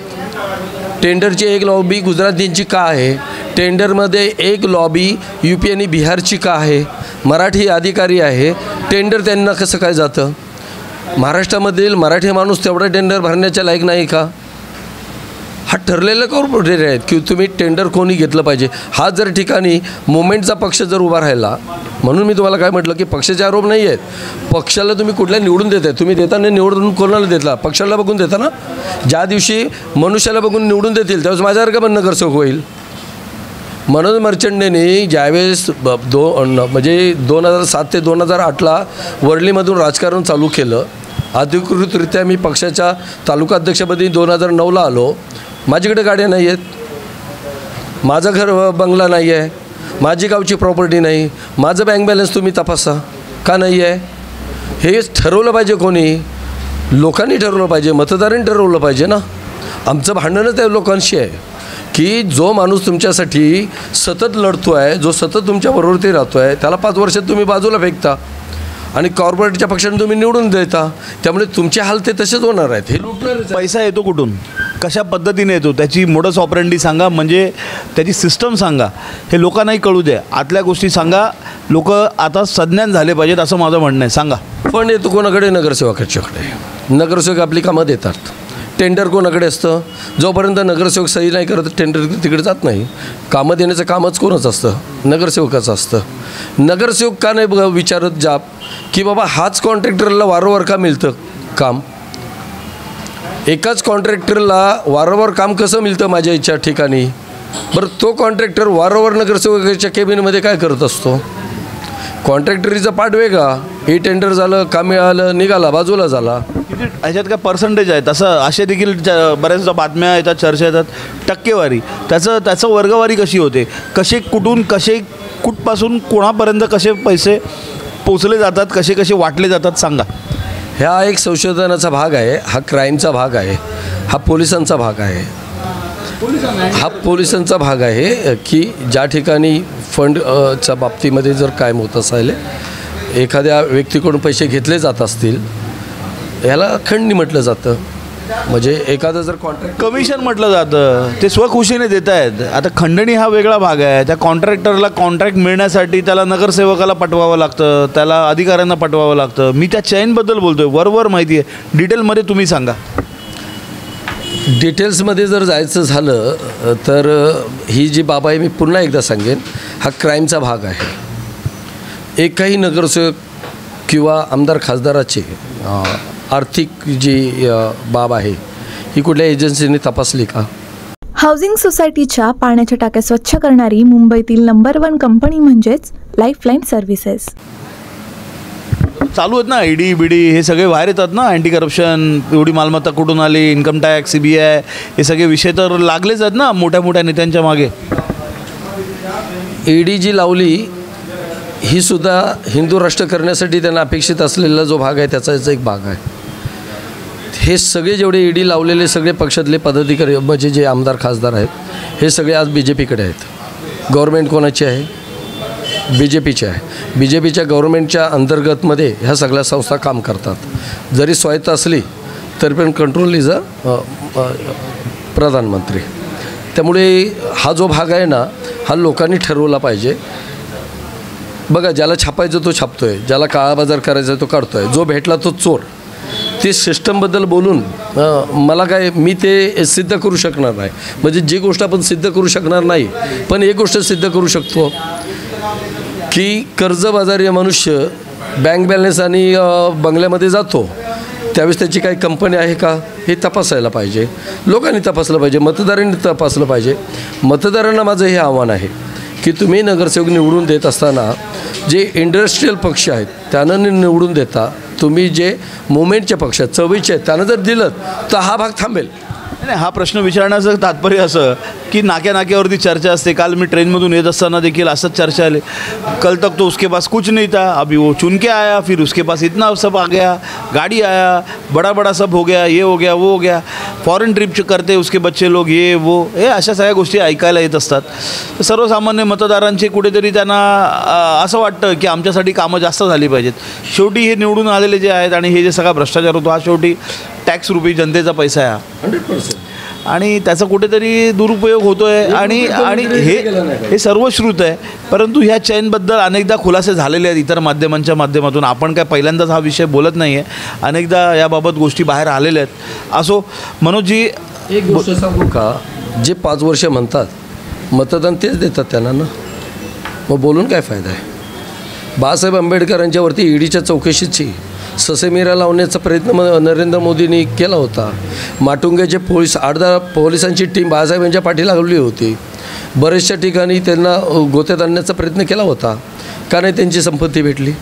टेंडरची एक लॉबी गुजरातींची का आहे? टेंडरमध्ये एक लॉबी UP आणि बिहारची का आहे? मराठी अधिकारी आहे, टेंडर त्यांना कसं काय जातं? महाराष्ट्रामधील मराठी माणूस तेवढा टेंडर भरण्याच्या लायक नाही का? हा ठरलेलं कॉर्पोरेट आहेत की तुम्ही टेंडर कोणी घेतलं पाहिजे. हा जर ठिकाणी मुवमेंटचा पक्ष जर उभा राहिला, म्हणून मी तुम्हाला काय म्हटलं की पक्षाचे आरोप नाही आहेत. पक्षाला तुम्ही कुठल्या निवडून देताय? तुम्ही देताना निवडून कोणाला देता? पक्षाला बघून देता ना. ज्या दिवशी मनुष्याला बघून निवडून देतील त्यावेळेस माझ्यासारखं पण नगरसेवक होईल. मनोज मर्चंटेंनी ज्यावेळेस 2007 ते 2008ला वर्लीमधून राजकारण चालू केलं, अधिकृतरित्या मी पक्षाच्या तालुका अध्यक्षपदी 2009ला आलो. माझ्याकडे गाड्या नाही आहेत, माझं घर बंगला नाही आहे, माझी गावची प्रॉपर्टी नाही, माझं बँक बॅलन्स तुम्ही तपासा का नाही आहे? हे ठरवलं पाहिजे कोणी? लोकांनी ठरवलं पाहिजे, मतदारांनी ठरवलं पाहिजे ना. आमचं भांडणच त्या लोकांशी आहे की जो माणूस तुमच्यासाठी सतत लढतो आहे, जो सतत तुमच्याबरोबर ते राहतो आहे, त्याला 5 वर्षात तुम्ही बाजूला फेकता आणि कॉर्पोरेटच्या पक्षाने तुम्ही निवडून देता. त्यामुळे तुमचे हाल ते तसेच होणार आहेत. हे लुटणार. पैसा येतो कुठून, कशा पद्धतीने येतो, त्याची मोडस ऑपरेंडी सांगा, म्हणजे त्याची सिस्टम सांगा, हे लोकांनाही कळू द्या. आतल्या गोष्टी सांगा. लोक आता सज्ञान झाले पाहिजेत असं माझं म्हणणं आहे. सांगा. पण येतो कोणाकडे? नगरसेवकाच्याकडे. नगरसेवक आपली कामं देतात. टेंडर कोणाकडे असतं? जोपर्यंत नगरसेवक सही नाही करत टेंडर तिकडे जात नाही. कामं देण्याचं कामच कोणाचं असतं? नगरसेवकाचं असतं. नगरसेवक का नाही विचारत जाब की बाबा हाच कॉन्ट्रॅक्टरला वारंवार का मिळतं काम? एकाच कॉन्ट्रॅक्टरला वारंवार काम कसं मिळतं माझ्या इच्छा ठिकाणी? बरं, तो कॉन्ट्रॅक्टर वारंवार नगरसेवकाच्या केबिनमध्ये काय करत असतो? कॉन्ट्रॅक्टरीचा पार्ट वेगळा. हे टेंडर झालं, काम मिळालं, निघाला, बाजूला झाला. किती ह्याच्यात काय पर्सेंटेज आहे? तसं असे देखील बऱ्याचदा बातम्या येतात, चर्चा येतात. टक्केवारी, त्याचं वर्गवारी कशी होते? कुठपासून कोणापर्यंत कसे पैसे पोचले जातात, कसे वाटले जातात? सांगा. ह्या एक संशोधनाचा भाग आहे, हा क्राईमचा भाग आहे, हा पोलिसांचा भाग आहे. हा पोलिसांचा भाग आहे की ज्या ठिकाणी फंडच्या बाबतीमध्ये जर कायम होत असेल, एखाद्या व्यक्तीकडून पैसे घेतले जात असतील, याला खंडणी म्हटलं जातं. म्हणजे एखादं जर कॉन्ट्रॅक्ट कमिशन म्हटलं जातं, ते स्वखुशीने देत आहेत. आता खंडणी हा वेगळा भाग आहे. त्या कॉन्ट्रॅक्टरला कॉन्ट्रॅक्ट मिळण्यासाठी त्याला नगरसेवकाला पाठवावं लागतं, त्याला अधिकाऱ्यांना पाठवावं लागतं. मी त्या चैनबद्दल बोलतो आहे, वरवर माहिती आहे. डिटेलमध्ये तुम्ही सांगा. डिटेल्समध्ये जर जायचं झालं तर ही जी बाब आहे, मी पुन्हा एकदा सांगेन, हा क्राईमचा भाग आहे. एकही नगरसेवक किंवा आमदार खासदाराचे आर्थिक जी बाब आहे ही कुठल्या एजन्सीने तपासली का? हाऊसिंग सोसायटीच्या पाण्याच्या टाक्या स्वच्छ करणारी मुंबईतील नंबर 1 कंपनी म्हणजेच लाईफलाईन सर्व्हिसेस. चालू आहेत ना ईडी बीडी, हे सगळे बाहेर येतात ना. अँटी करप्शन, एवढी मालमत्ता कुठून आली, इन्कम टॅक्स, CBI, हे सगळे विषय तर लागलेच आहेत ना मोठ्या मोठ्या नेत्यांच्या मागे. ईडी जी लावली ही सुद्धा हिंदू राष्ट्र करण्यासाठी त्यांना अपेक्षित असलेला जो भाग आहे त्याचाच एक भाग आहे. हे सगळे जेवढे ईडी लावलेले सगळे पक्षातले पदाधिकारी म्हणजे जे आमदार खासदार आहेत हे सगळे आज BJPकडे आहेत. गव्हर्मेंट कोणाची आहे? BJPची आहे. BJPच्या गव्हर्मेंटच्या अंतर्गतमध्ये ह्या सगळ्या संस्था काम करतात. जरी स्वायत्त असली तरी पण कंट्रोल इज प्रधानमंत्री. त्यामुळे हा जो भाग आहे ना, हा लोकांनी ठरवला पाहिजे. बघा, ज्याला छापायचं तो छापतो आहे, ज्याला काळाबाजार करायचा तो काढतो आहे, जो भेटला तो चोर. ते सिस्टमबद्दल बोलून मला काय, मी ते सिद्ध करू शकणार नाही. म्हणजे जी गोष्ट आपण सिद्ध करू शकणार नाही, पण एक गोष्ट सिद्ध करू शकतो की कर्जबाजारी मनुष्य बँक बॅलन्स आणि बंगल्यामध्ये जातो त्यावेळेस त्याची काही कंपनी आहे का हे तपासायला पाहिजे. लोकांनी तपासलं पाहिजे, मतदारांनी तपासलं पाहिजे. मतदारांना माझं हे आव्हान आहे की तुम्ही नगरसेवक निवडून देत असताना जे इंडस्ट्रियल पक्ष आहेत त्यांना निवडून देता, तुम्ही जे मुवमेंटचे पक्ष आहेत, चवीचे आहेत, त्यांना जर दिलं तर हा भाग थांबेल. नाही, हा प्रश्न विचारण्याचं तात्पर्य असं की नाक्यावरती चर्चा असते. काल मी ट्रेनमधून येत असताना देखील असंच चर्चा आली. कल तक तो उसके पास कुछ नहीं था, अभी वो चुन के आया, फिर उसके पास इतना सब आ गया, गाड़ी आया, बड़ा सब हो गया, ये हो गया, वो हो गया, फॉरेन ट्रिप करते उसके बच्चे लोग, ये वो, हे अशा सगळ्या गोष्टी ऐकायला येत असतात. सर्वसामान्य मतदारांचे कुठेतरी त्यांना असं वाटतं की आमच्यासाठी कामं जास्त झाली पाहिजेत. शेवटी हे निवडून आलेले जे आहेत आणि हे जे सगळा भ्रष्टाचार होतो हा शेवटी टॅक्स रुपी जनतेचा पैसा आहे 100%. आणि त्याचा कुठेतरी दुरुपयोग होतो आहे. आणि हे सर्वश्रुत आहे. परंतु ह्या चेनबद्दल अनेकदा खुलासे झालेले आहेत इतर माध्यमांच्या माध्यमातून. आपण काय पहिल्यांदाच हा विषय बोलत नाही आहे, अनेकदा याबाबत गोष्टी बाहेर आलेल्या आहेत. असो मनोजजी, एक गोष्ट सांगू का, जे 5 वर्ष म्हणतात मतदान तेच देतात त्यांना ना, मग बोलून काय फायदा आहे. बाळासाहेब आंबेडकरांच्यावरती ईडीच्या चौकशीची ससेमिरा लावण्याचा प्रयत्न नरेंद्र मोदींनी केला होता. माटुंग्याचे पोलीस 8-10 पोलिसांची टीम बाळासाहेबांच्या पाठी लागली होती. बऱ्याचशा ठिकाणी त्यांना गोत्यात आणण्याचा प्रयत्न केला होता. का नाही त्यांची संपत्ती भेटली?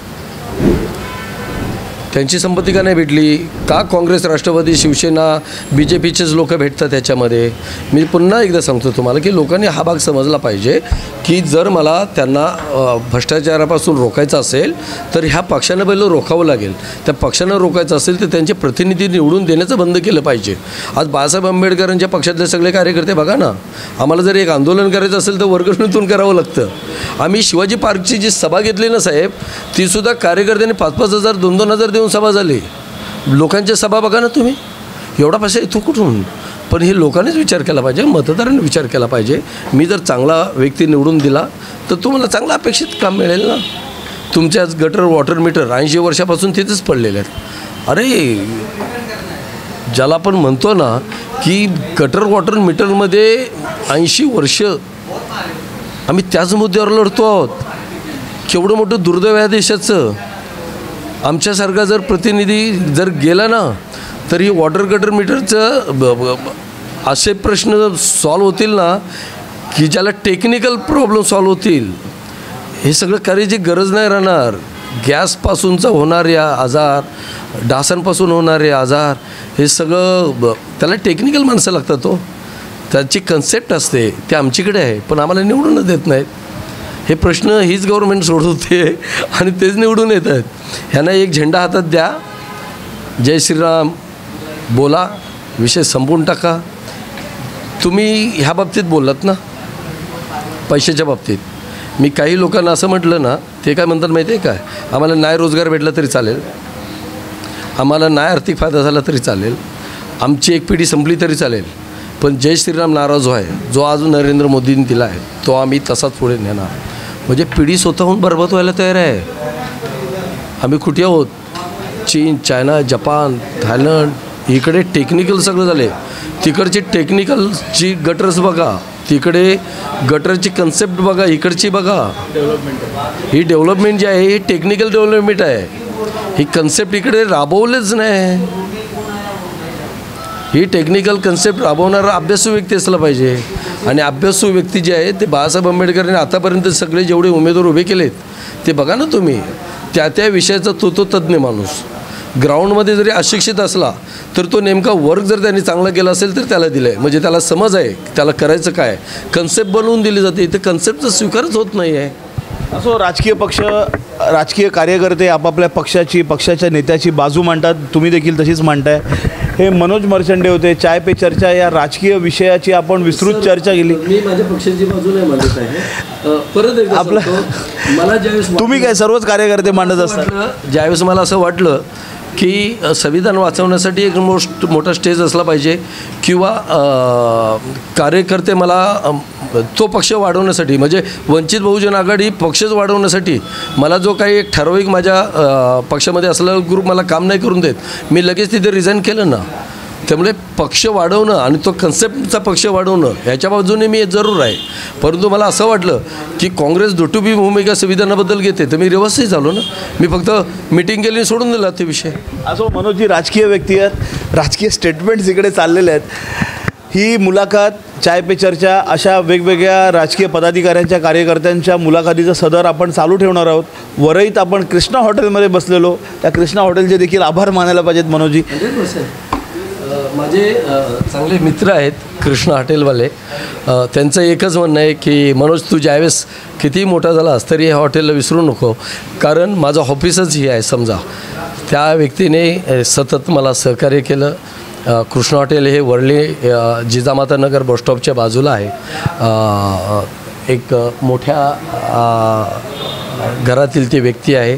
त्यांची संपत्ती का नाही भेटली? का काँग्रेस, राष्ट्रवादी, शिवसेना, BJPचेच लोक भेटतात त्याच्यामध्ये? मी पुन्हा एकदा सांगतो तुम्हाला की लोकांनी हा भाग समजला पाहिजे की जर मला त्यांना भ्रष्टाचारापासून रोखायचं असेल तर ह्या पक्षानं पहिलं रोखावं लागेल. त्या पक्षानं रोखायचं असेल तर त्यांचे प्रतिनिधी निवडून देण्याचं बंद केलं पाहिजे. आज बाळासाहेब आंबेडकरांच्या पक्षातले सगळे कार्यकर्ते बघा ना, आम्हाला जर एक आंदोलन करायचं असेल तर वर्गणीतून करावं लागतं. आम्ही शिवाजी पार्कची जी सभा घेतली ना साहेब, तीसुद्धा कार्यकर्त्यांनी 5-5 हजार 2-2 हजार देऊन सभा झाली. लोकांच्या सभा बघा ना तुम्ही, एवढा पैसा येतो कुठून? पण हे लोकांनीच विचार केला पाहिजे, मतदारांनी विचार केला पाहिजे. मी जर चांगला व्यक्ती निवडून दिला तर तुम्हाला चांगलं अपेक्षित काम मिळेल ना. तुमचे आज गटर, वॉटर मीटर 80 वर्षापासून तिथेच पडलेले आहेत. अरे ज्याला आपण म्हणतो ना की गटर वॉटर मीटरमध्ये 80 वर्ष आम्ही त्याच मुद्द्यावर लढतो आहोत. केवढं मोठं दुर्दैव आहे देशाचं. आमच्यासारखा जर प्रतिनिधी जर गेला ना तर ही वॉटर गटर मीटरचं असे प्रश्न सॉल्व होतील ना की ज्याला टेक्निकल प्रॉब्लेम सॉल्व होतील. हे सगळं करायची गरज नाही राहणार. गॅसपासूनचा होणारे आजार, डासांपासून होणारे आजार, हे सगळं त्याला टेक्निकल माणसं लागतात. तो त्याची कन्सेप्ट असते, ते आमच्याकडे आहे पण आम्हाला निवडूनच देत नाहीत. हे प्रश्न हीच गव्हर्नमेंट सोडवते आणि तेच निवडून येत आहेत. ह्यांना एक झेंडा हातात द्या, जय श्रीराम बोला, विषय संपवून टाका. तुम्ही ह्या बाबतीत बोललात ना, पैशाच्या बाबतीत. मी काही लोकांना असं म्हटलं ना, ते काय म्हणतात माहिती आहे काय, आम्हाला न्याय रोजगार भेटला तरी चालेल, आम्हाला न्याय आर्थिक फायदा झाला तरी चालेल, आमची एक पिढी संपली तरी चालेल, पण जय श्रीराम नारा जो आहे, जो आज नरेंद्र मोदींनी दिला आहे, तो आम्ही तसाच पुढे नेणार. म्हणजे पिढी स्वतःहून बरबाद व्हायला तयार आहे. आम्ही कुठे आहोत? चीन, चायना, जपान, थायलंड, इकडे टेक्निकल सगळं झाले. तिकडची टेक्निकलची गटर्स बघा, तिकडे गटरची कन्सेप्ट बघा, इकडची बघा. ही डेव्हलपमेंट जी आहे ही टेक्निकल डेव्हलपमेंट आहे. ही कन्सेप्ट इकडे राबवलेच नाही. ही टेक्निकल कन्सेप्ट राबवणारा अभ्यासू व्यक्ती असला पाहिजे. आणि अभ्यासू व्यक्ती जे आहे ते बाळासाहेब आंबेडकरांनी आतापर्यंत सगळे जेवढे उमेदवार उभे केलेत ते बघा ना तुम्ही. त्या विषयाचा तो तज्ज्ञ माणूस. ग्राउंडमध्ये जरी अशिक्षित असला तर तो नेमका वर्क जर त्यांनी चांगला केला असेल तर त्याला दिलं आहे. म्हणजे त्याला समज आहे त्याला करायचं काय. कन्सेप्ट बनवून दिली जाते, इथे कन्सेप्टचा स्वीकारच होत नाही आहे. असो, राजकीय पक्ष, राजकीय कार्यकर्ते आपापल्या पक्षाच्या नेत्याची बाजू मांडतात. तुम्ही देखील तशीच मांडताय. हे मनोज मर्चंडे होते. चाय पे चर्चा या राजकीय विषयाची आपण विस्तृत चर्चा केली. मी माझ्या पक्षाची बाजू नाही मांडत आहे. परत एकदा आपलं मला ज्यावेळेस तुम्ही काय सर्वच कार्यकर्ते मांडत असतात. ज्यावेळेस मला असं वाटलं की संविधान वाचवण्यासाठी एक मोठा स्टेज असला पाहिजे किंवा कार्यकर्ते मला तो पक्ष वाढवण्यासाठी, म्हणजे वंचित बहुजन आघाडी पक्षच वाढवण्यासाठी मला जो काही एक ठराविक माझ्या पक्षामध्ये असलेला ग्रुप मला काम नाही करून देत, मी लगेच तिथे रिझाईन केलं ना. त्यामुळे पक्ष वाढवणं आणि तो कन्सेप्टचा पक्ष वाढवणं ह्याच्या बाजूने मी जरूर आहे. परंतु मला असं वाटलं की काँग्रेस दुटुबी भूमिका संविधानाबद्दल घेते तर मी रिव्हर्सही झालो ना. मी फक्त मिटिंग केली सोडून दिला ते विषय. असो, मनोजजी राजकीय व्यक्ती आहेत, राजकीय स्टेटमेंट्स इकडे चाललेले आहेत. ही मुलाखत चाय पे चर्चा अशा वेगवेगळ्या राजकीय पदाधिकाऱ्यांच्या कार्यकर्त्यांच्या मुलाखतीचं सदर आपण चालू ठेवणार आहोत. वरईत आपण कृष्णा हॉटेलमध्ये बसलेलो. त्या कृष्णा हॉटेलचे देखील आभार मानायला पाहिजेत मनोजी. माझे चांगले मित्र आहेत कृष्णा हॉटेलवाले. त्यांचं एकच म्हणणं आहे की मनोज तू ज्यावेळेस कितीही मोठा झालास तरी ह्या हॉटेलला विसरू नको, कारण माझं ऑफिसच हे आहे समजा. त्या व्यक्तीने सतत मला सहकार्य केलं. कृष्णा हॉटेल हे वरळी जिजामाता नगर बसस्टॉपच्या बाजूला आहे. एक मोठ्या घरातील ती व्यक्ती आहे,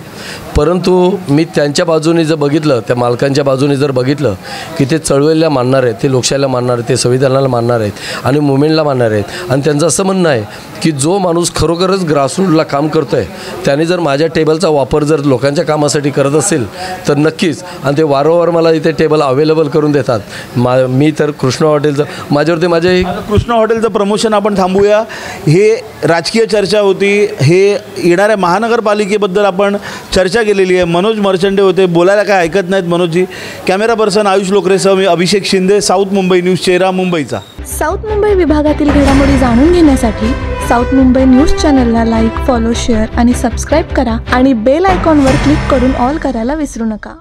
परंतु मी त्यांच्या बाजूने जर बघितलं, त्या मालकांच्या बाजूने जर बघितलं की ते चळवळीला मानणार आहेत, ते लोकशाहीला मानणार आहेत, ते संविधानाला मानणार आहेत आणि मुवमेंटला मानणार आहेत. आणि त्यांचं असं म्हणणं आहे की जो माणूस खरोखरच ग्रासरूटला काम करतो आहे त्याने जर माझ्या टेबलचा वापर जर लोकांच्या कामासाठी करत असेल तर नक्कीच, आणि ते वारंवार मला इथे टेबल अवेलेबल करून देतात. मी तर कृष्णा हॉटेलचं माझ्यावरती माझे कृष्णा हॉटेलचं प्रमोशन आपण थांबूया. हे राजकीय चर्चा होती. हे येणाऱ्या महानगरपालिकेबद्दल आपण चर्चा केलेली आहे. मनोज मर्चंडे होते, बोलायला काय ऐकत नाहीत मनोजजी. कॅमेरा पर्सन आयुष लोकरेसह मी अभिषेक शिंदे, साऊथ मुंबई न्यूज, चेहरा मुंबईचा. साऊथ मुंबई विभागातील घडामोडी जाणून घेण्यासाठी साऊथ मुंबई न्यूज चॅनलला लाईक, फॉलो, शेअर आणि सबस्क्राईब करा आणि बेल आयकॉनवर क्लिक करून ऑल करायला विसरू नका.